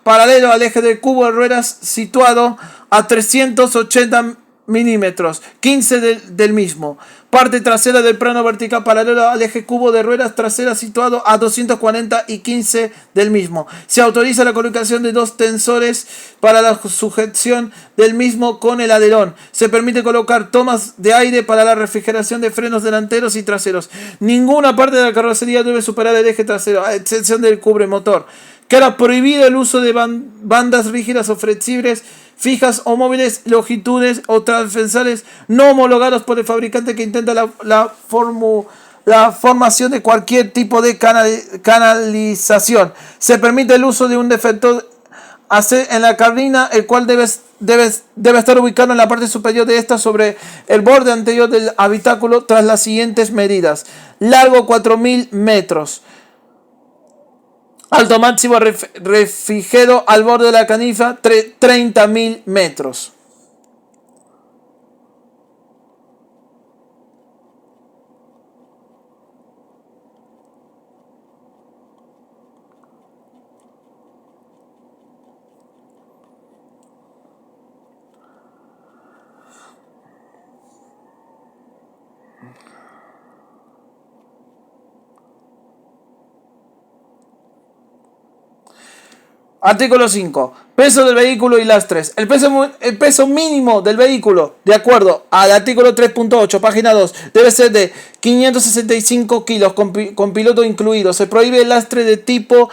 paralelo al eje del cubo de ruedas situado a 380 milímetros, 15 del mismo. Parte trasera del plano vertical paralelo al eje cubo de ruedas trasera situado a 240 y 15 del mismo. Se autoriza la colocación de 2 tensores para la sujeción del mismo con el alerón. Se permite colocar tomas de aire para la refrigeración de frenos delanteros y traseros. Ninguna parte de la carrocería debe superar el eje trasero, a excepción del cubremotor. Queda prohibido el uso de bandas rígidas o flexibles, fijas o móviles, longitudes o transversales no homologados por el fabricante que intenta la formación de cualquier tipo de canalización. Se permite el uso de un deflector en la cabina, el cual debe estar ubicado en la parte superior de esta sobre el borde anterior del habitáculo tras las siguientes medidas: largo 4.000 metros. Alto máximo refrigero al borde de la canifa 30.000 metros. Artículo 5. Peso del vehículo y lastres. El peso mínimo del vehículo, de acuerdo al artículo 3.8, página 2, debe ser de 565 kilos con piloto incluido. Se prohíbe el lastre de tipo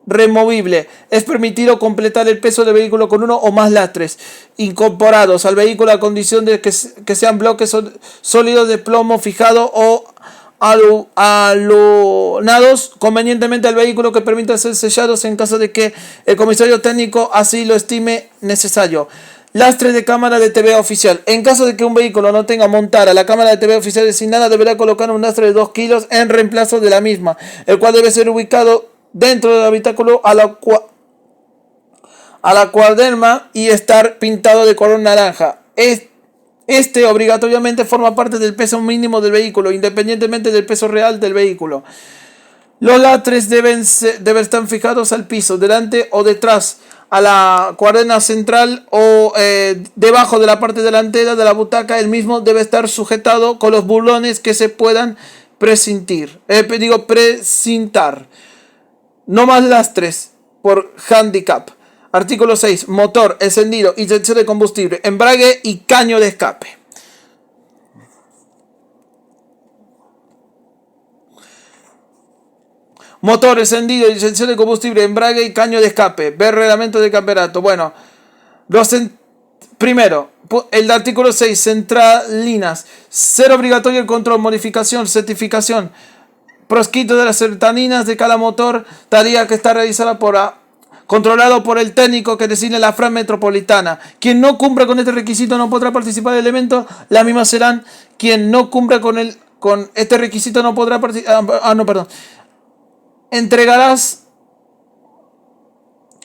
removible. Es permitido completar el peso del vehículo con uno o más lastres incorporados al vehículo a condición de que sean bloques sólidos de plomo fijado o alonados convenientemente al vehículo, que permita ser sellados en caso de que el comisario técnico así lo estime necesario. Lastre de cámara de TVA oficial. En caso de que un vehículo no tenga montada la cámara de TVA oficial designada, deberá colocar un lastre de 2 kilos en reemplazo de la misma, el cual debe ser ubicado dentro del habitáculo a la cuaderma y estar pintado de color naranja. Este obligatoriamente forma parte del peso mínimo del vehículo, independientemente del peso real del vehículo. Los lastres deben estar fijados al piso, delante o detrás, a la cuaderna central o debajo de la parte delantera de la butaca. El mismo debe estar sujetado con los bulones que se puedan precintar. No más lastres por handicap. Artículo 6. Motor, encendido, inyección de combustible, embrague y caño de escape. Motor, encendido, inyección de combustible, embrague y caño de escape. Ver reglamento de campeonato. Bueno, primero, el artículo 6. Centralinas. Ser obligatorio el control, modificación, certificación, proscrito de las serotoninas de cada motor, tarea que está realizada controlado por el técnico que designe la FRAT metropolitana. Quien no cumpla con este requisito no podrá participar del evento. Las mismas serán, quien no cumpla con este requisito no podrá participar.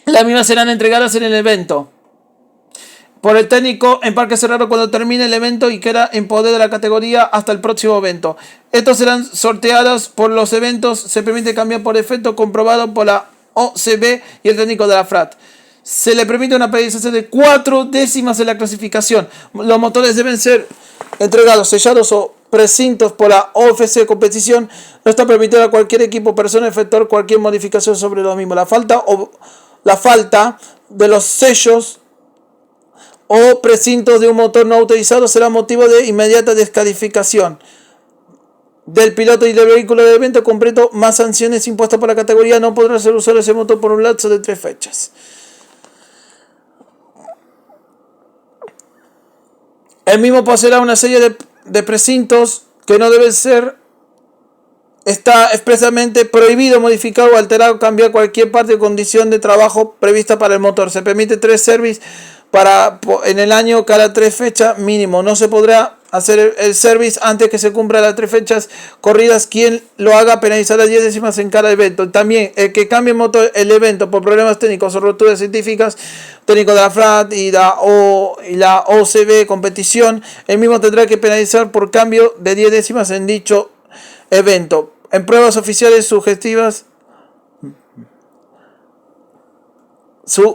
Las mismas serán entregadas en el evento por el técnico en parque cerrado cuando termine el evento y queda en poder de la categoría hasta el próximo evento. Estos serán sorteados por los eventos. Se permite cambiar por defecto comprobado por la OCB y el técnico de la FRAT. Se le permite una penalización de 4 décimas en la clasificación. Los motores deben ser entregados, sellados o precintos por la OFC de competición. No está permitido a cualquier equipo o persona efectuar cualquier modificación sobre los mismos. La falta de los sellos o precintos de un motor no autorizado será motivo de inmediata descalificación del piloto y del vehículo del evento completo, más sanciones impuestas por la categoría. No podrá ser usado ese motor por un lapso de 3 fechas. El mismo poseerá una serie de precintos que no deben ser. Está expresamente prohibido modificar o alterar o cambiar cualquier parte o condición de trabajo prevista para el motor. Se permite 3 service en el año cada 3 fechas mínimo. No se podrá hacer el service antes que se cumplan las 3 fechas corridas. Quien lo haga penalizará 10 décimas en cada evento. También el que cambie el evento por problemas técnicos o roturas científicas, técnico de la FRAT y la OCB competición, el mismo tendrá que penalizar por cambio de 10 décimas en dicho evento. En pruebas oficiales sugestivas,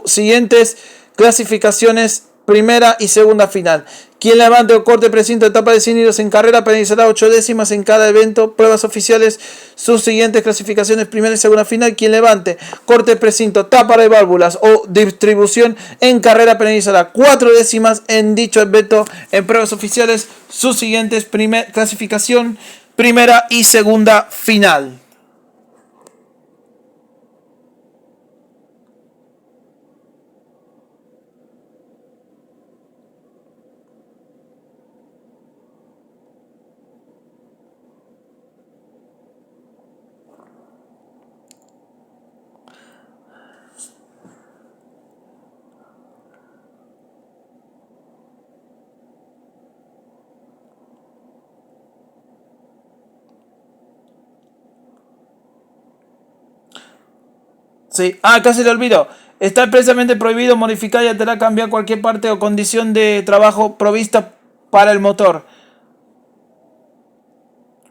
siguientes clasificaciones: primera y segunda final. Quien levante o corte precinto de etapa de 100 hilos en carrera penalizará 8 décimas en cada evento. Pruebas oficiales, sus siguientes clasificaciones: primera y segunda final. Quien levante, corte precinto, tapa de válvulas o distribución en carrera penalizará 4 décimas en dicho evento. En pruebas oficiales, sus siguientes clasificación: primera y segunda final. Sí, casi le olvido. Está expresamente prohibido modificar y alterar, cambiar cualquier parte o condición de trabajo provista para el motor.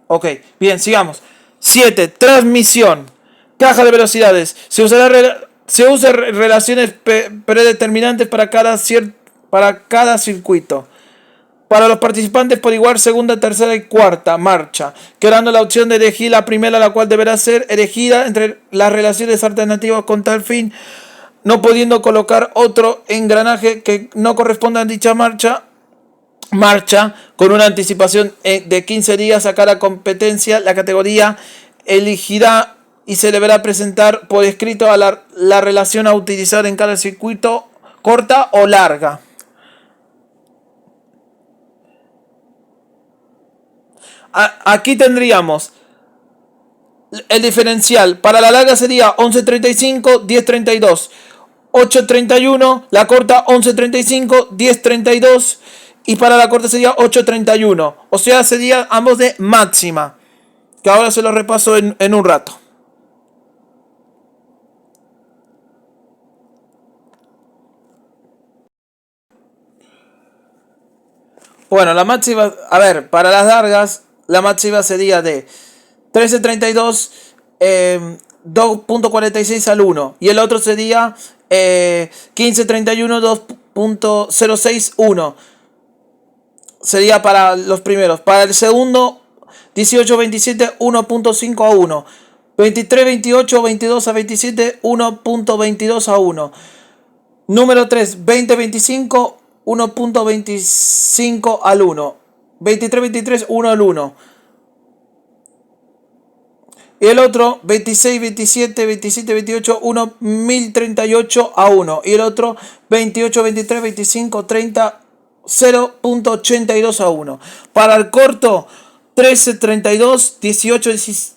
Ok, bien, sigamos. 7. Transmisión. Caja de velocidades. Se usa relaciones predeterminantes para cada circuito. Para los participantes por igual segunda, tercera y cuarta marcha, quedando la opción de elegir la primera, la cual deberá ser elegida entre las relaciones alternativas con tal fin, no pudiendo colocar otro engranaje que no corresponda a dicha marcha con una anticipación de 15 días a cada competencia. La categoría elegirá y se deberá presentar por escrito a la relación a utilizar en cada circuito, corta o larga. Aquí tendríamos el diferencial. Para la larga sería 11.35, 10.32, 8.31. La corta 11.35, 10.32. Y para la corta sería 8.31. O sea, serían ambos de máxima. Que ahora se los repaso en un rato. Bueno, la máxima, a ver, para las largas, la máxima sería de 13.32, 2.46 al 1. Y el otro sería 15.31, 2.061. Sería para los primeros. Para el segundo, 18.27, 1.5 a 1. 23.28, 22 a 27, 1.22 a 1. Número 3, 20.25, 1.25 al 1. 23-23, 1 al 1. Y el otro, 26-27, 27-28, 1.038 a 1. Y el otro, 28-23, 25-30, 0.82 a 1. Para el corto, 13-32, 18-17,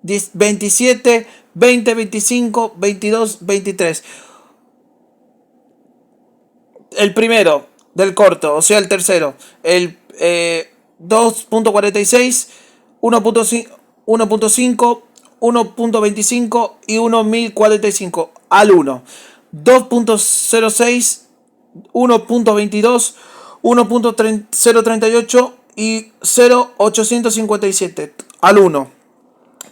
27, 20, 25, 22, 23. El primero del corto, o sea, el tercero. El 2.46, 1.5, 1.5, 1.25 y 1.045 al 1. 2.06, 1.22, 1.038 y 0.857 al 1.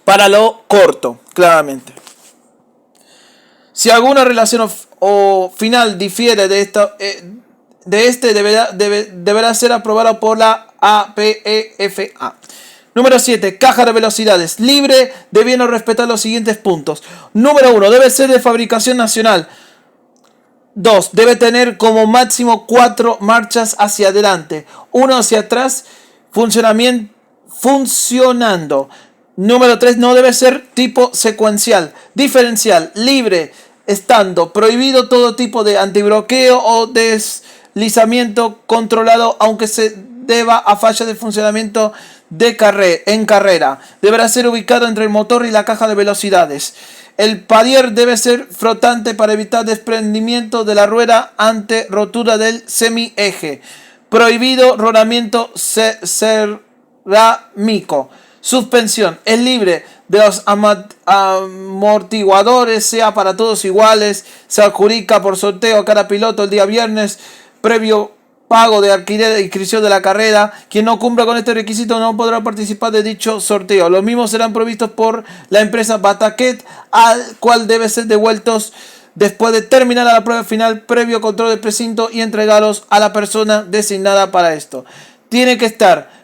Para lo corto, claramente. Si alguna relación o final difiere de esta, deberá ser aprobada por la APEFA. Número 7. Caja de velocidades. Libre, debiendo respetar los siguientes puntos. Número 1. Debe ser de fabricación nacional. 2. Debe tener como máximo 4 marchas hacia adelante. 1 hacia atrás. Funcionando. Número 3. No debe ser tipo secuencial. Diferencial. Libre. Estando prohibido todo tipo de antibloqueo o deslizamiento controlado, aunque se deba a falla de funcionamiento en carrera. Deberá ser ubicado entre el motor y la caja de velocidades. El palier debe ser flotante para evitar desprendimiento de la rueda ante rotura del semieje. Prohibido rodamiento cerámico. Suspensión. Es libre de los amortiguadores, sea para todos iguales. Se adjudica por sorteo a cada piloto el día viernes, previo pago de alquiler e inscripción de la carrera. Quien no cumpla con este requisito no podrá participar de dicho sorteo. Los mismos serán provistos por la empresa Bataquet, al cual deben ser devueltos después de terminar la prueba final, previo control del precinto y entregarlos a la persona designada para esto. Tiene que estar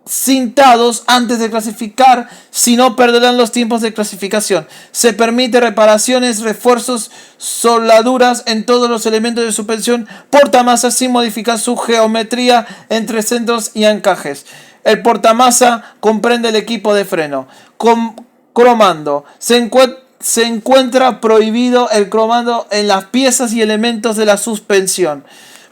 cintados antes de clasificar, si no perderán los tiempos de clasificación. Se permite reparaciones, refuerzos, soldaduras en todos los elementos de suspensión portamasa sin modificar su geometría entre centros y encajes. El portamasa comprende el equipo de freno. Cromando. Se encuentra prohibido el cromado en las piezas y elementos de la suspensión.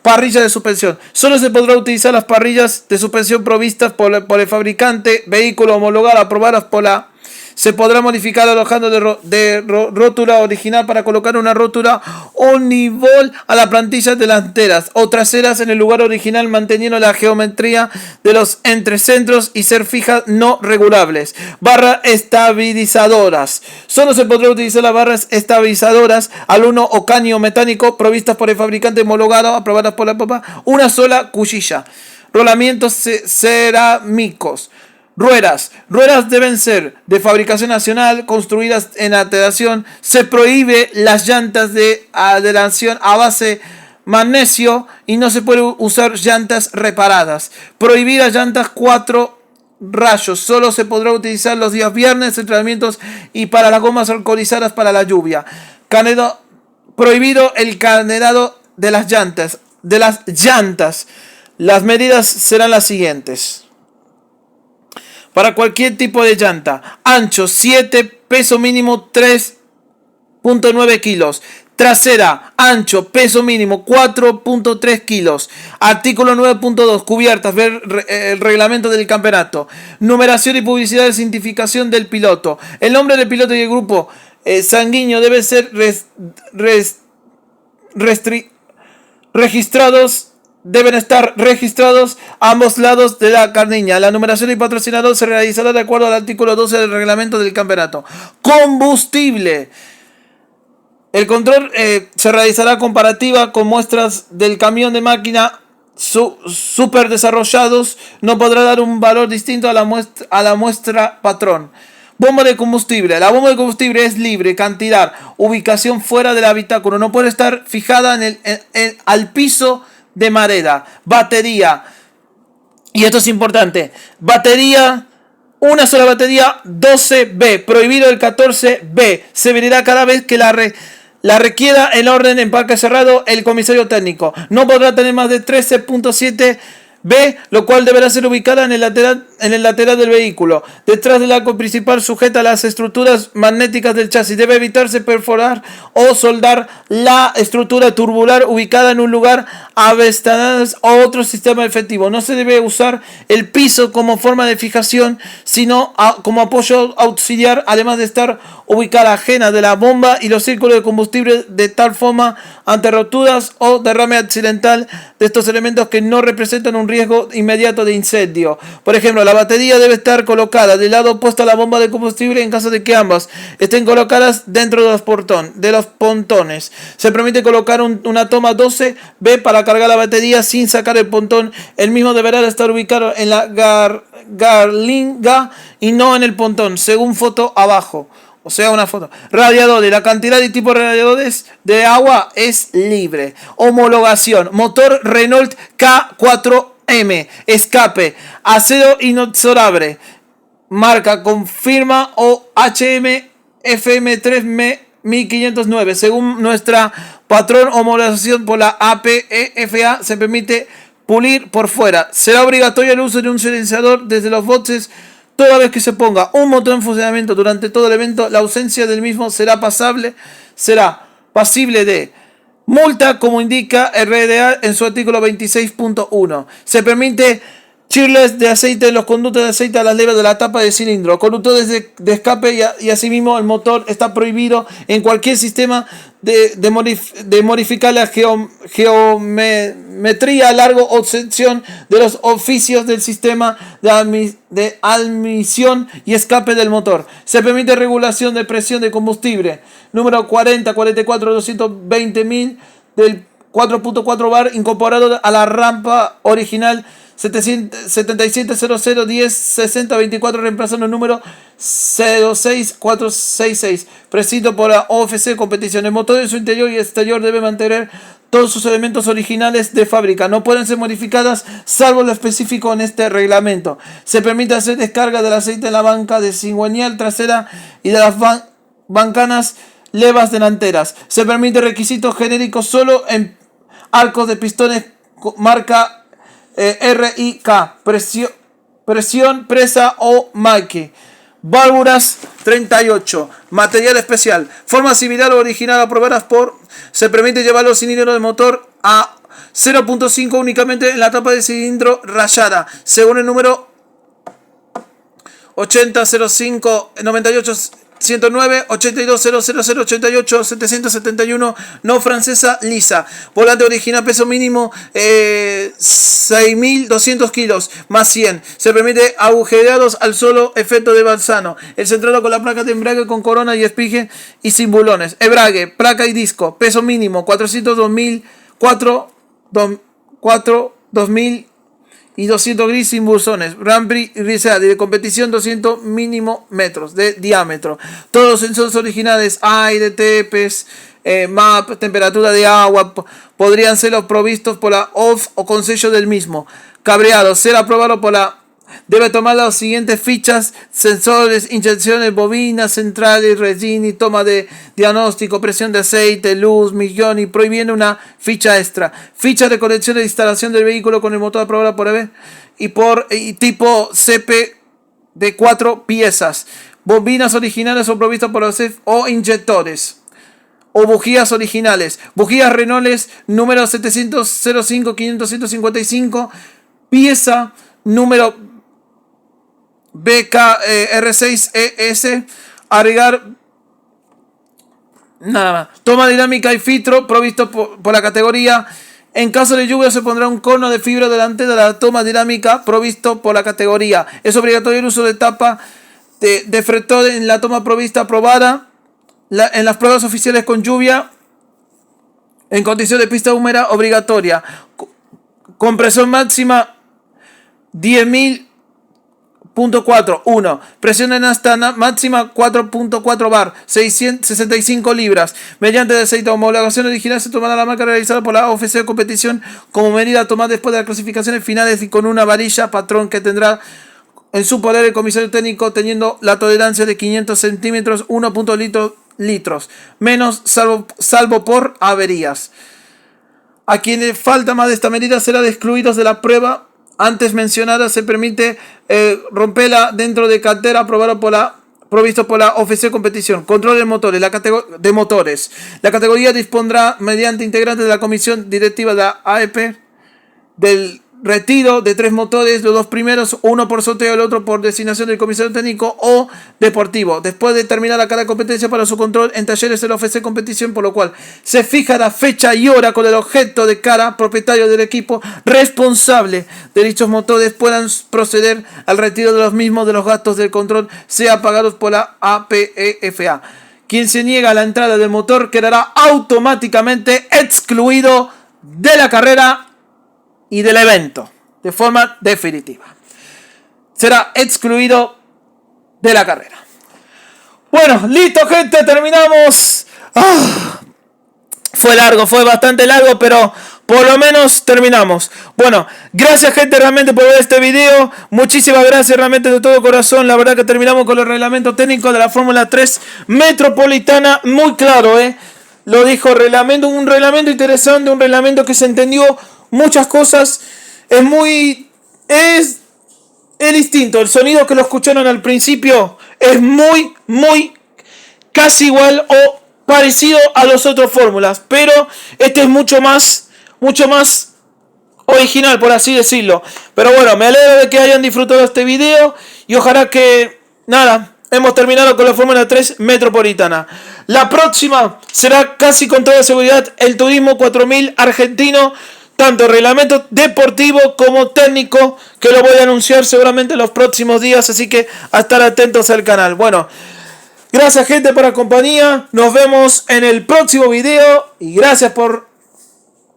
Parrilla de suspensión. Solo se podrá utilizar las parrillas de suspensión provistas por el fabricante, vehículo homologado, aprobadas por la... Se podrá modificar alojando de rótula original para colocar una rótula omnivol a las plantillas delanteras o traseras en el lugar original, manteniendo la geometría de los entrecentros y ser fijas no regulables. Barras estabilizadoras. Solo se podrá utilizar las barras estabilizadoras al 1 o caño mecánico provistas por el fabricante homologado, aprobadas por la PAPA. Una sola cuchilla. Rolamientos cerámicos. Ruedas deben ser de fabricación nacional, construidas en alteración. Se prohíbe las llantas de adeleración a base magnesio y no se puede usar llantas reparadas. Prohibidas llantas 4 rayos. Solo se podrá utilizar los días viernes, entrenamientos y para las gomas alcoholizadas para la lluvia. Prohibido el carenado de las llantas. Las medidas serán las siguientes. Para cualquier tipo de llanta: ancho 7, peso mínimo 3.9 kilos. Trasera, ancho, peso mínimo 4.3 kilos. Artículo 9.2, cubiertas, ver el reglamento del campeonato. Numeración y publicidad de identificación del piloto. El nombre del piloto y el grupo sanguíneo deben ser registrados. Deben estar registrados a ambos lados de la carnilla. La numeración y patrocinador se realizará de acuerdo al artículo 12 del reglamento del campeonato. Combustible. El control se realizará comparativa con muestras del camión de máquina super desarrollados. No podrá dar un valor distinto a la muestra patrón. Bomba de combustible. La bomba de combustible es libre, cantidad, ubicación fuera del habitáculo. No puede estar fijada al piso de madera. Batería, y esto es importante, batería, una sola batería 12B, prohibido el 14B. Se verá cada vez que la requiera en orden en parque cerrado el comisario técnico. No podrá tener más de 13.7B, lo cual deberá ser ubicada en el lateral en el lateral del vehículo. Detrás del arco principal sujeta las estructuras magnéticas del chasis. Debe evitarse perforar o soldar la estructura tubular ubicada en un lugar avestadas o otro sistema efectivo. No se debe usar el piso como forma de fijación, sino como apoyo auxiliar, además de estar ubicada ajena de la bomba y los círculos de combustible, de tal forma ante roturas o derrame accidental de estos elementos que no representan un riesgo inmediato de incendio. Por ejemplo, la batería debe estar colocada del lado opuesto a la bomba de combustible en caso de que ambas estén colocadas dentro de los pontones. Se permite colocar una toma 12B para cargar la batería sin sacar el pontón. El mismo deberá estar ubicado en la garlinga y no en el pontón, según foto abajo. O sea, una foto. Radiadores. La cantidad y tipo de radiadores de agua es libre. Homologación. Motor Renault K4M. Escape. Acero inoxidable. Marca confirma o HM FM3 1509. Según nuestra patrón homologación por la APEFA, se permite pulir por fuera. Será obligatorio el uso de un silenciador desde los boxes. Toda vez que se ponga un motor en funcionamiento durante todo el evento, la ausencia del mismo será pasible de multa, como indica el RDA en su artículo 26.1. Se permite chirles de aceite en los conductos de aceite a las levas de la tapa de cilindro, conductores de escape y asimismo el motor está prohibido en cualquier sistema de modificar la geometría, largo o sección de los oficios del sistema de admisión y escape del motor. Se permite regulación de presión de combustible número 40-44-220.000 del 4.4 bar incorporado a la rampa original 7700106024, reemplazando el número 06466, prescrito por la OFC Competición. El motor en su interior y exterior debe mantener todos sus elementos originales de fábrica. No pueden ser modificadas salvo lo específico en este reglamento. Se permite hacer descarga del aceite en la banca de cigüeñal trasera y de las bancanas levas delanteras. Se permite requisitos genéricos solo en arcos de pistones marca RIK, presión, presa o Mike. Válvulas 38. Material especial. Forma similar o original aprobadas por. Se permite llevar los cilindros de motor a 0.5 únicamente en la tapa de cilindro rayada, según el número 8005 98 109 820088 771 no francesa lisa. Volante original, peso mínimo 6.200 kilos más 100. Se permite agujereados al solo efecto de Balsano. El centrado con la placa de embrague con corona y espige y sin bulones. Embrague, placa y disco. Peso mínimo 2000 y 200 gris sin buzones. Rambri Rizal de competición 200 mínimo metros de diámetro. Todos los sensores originales, aire, tepes, map, temperatura de agua, podrían ser los provistos por la OFF o con sello del mismo. Cabreado, ser aprobado por la. Debe tomar las siguientes fichas: sensores, inyecciones, bobinas, centrales, Regini, toma de diagnóstico, presión de aceite, luz, millón y prohibiendo una ficha extra. Ficha de conexión de instalación del vehículo con el motor aprobada por EB y tipo CP de 4 piezas. Bobinas originales o provistas por los CEF o inyectores. O bujías originales. Bujías Renault número 700-05-555. Pieza número BKR6ES, agregar nada más. Toma dinámica y filtro provisto por la categoría. En caso de lluvia se pondrá un cono de fibra delante de la toma dinámica provisto por la categoría. Es obligatorio el uso de tapa de frector en la toma provista aprobada en las pruebas oficiales con lluvia en condición de pista húmeda obligatoria. Compresión máxima 10.000.4. 1. Presión en hasta máxima 4.4 bar, 665 libras. Mediante el aceite de homologación original se tomará la marca realizada por la OFC de competición como medida tomada después de las clasificaciones finales y con una varilla patrón que tendrá en su poder el comisario técnico, teniendo la tolerancia de 500 centímetros, 1.0 litros, menos salvo por averías. A quienes falta más de esta medida serán excluidos de la prueba antes mencionada se permite romperla dentro de cartera provisto por la OFC Competición. Control de motores. La categoría dispondrá mediante integrantes de la comisión directiva de la AEP del retiro de 3 motores, los 2 primeros, uno por sorteo, el otro por designación del comisario técnico o deportivo, después de terminar cada competencia para su control en talleres de la OFC Competición, por lo cual se fija la fecha y hora con el objeto de cara propietario del equipo responsable de dichos motores puedan proceder al retiro de los mismos de los gastos del control, sea pagados por la APEFA. Quien se niega a la entrada del motor quedará automáticamente excluido de la carrera y del evento, de forma definitiva. Será excluido de la carrera. Bueno, listo, gente, terminamos. Fue bastante largo, pero por lo menos terminamos. Bueno, gracias, gente, realmente por ver este video. Muchísimas gracias, realmente de todo corazón. La verdad que terminamos con el reglamento técnico de la Fórmula 3 Metropolitana. Muy claro, lo dijo, un reglamento interesante, un reglamento que se entendió muchas cosas. Es distinto. El sonido que lo escucharon al principio es muy casi igual o parecido a los otros fórmulas, pero este es mucho más original, por así decirlo. Pero bueno, me alegro de que hayan disfrutado este video y ojalá que hemos terminado con la Fórmula 3 Metropolitana. La próxima será casi con toda seguridad el Turismo 4000 argentino, tanto reglamento deportivo como técnico, que lo voy a anunciar seguramente en los próximos días, así que a estar atentos al canal. Bueno, gracias, gente, por la compañía. Nos vemos en el próximo video y gracias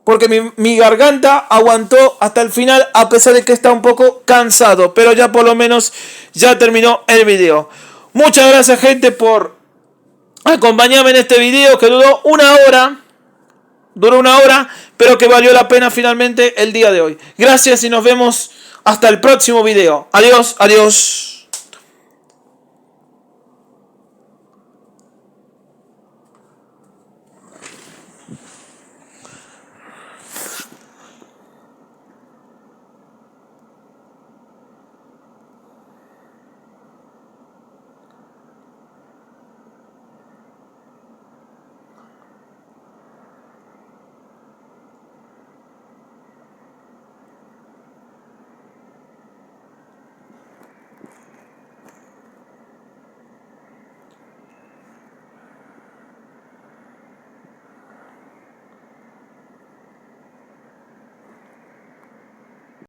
porque mi garganta aguantó hasta el final, a pesar de que está un poco cansado, pero ya por lo menos ya terminó el video. Muchas gracias, gente, por acompañarme en este video que duró una hora, pero que valió la pena finalmente el día de hoy. Gracias y nos vemos hasta el próximo video. Adiós.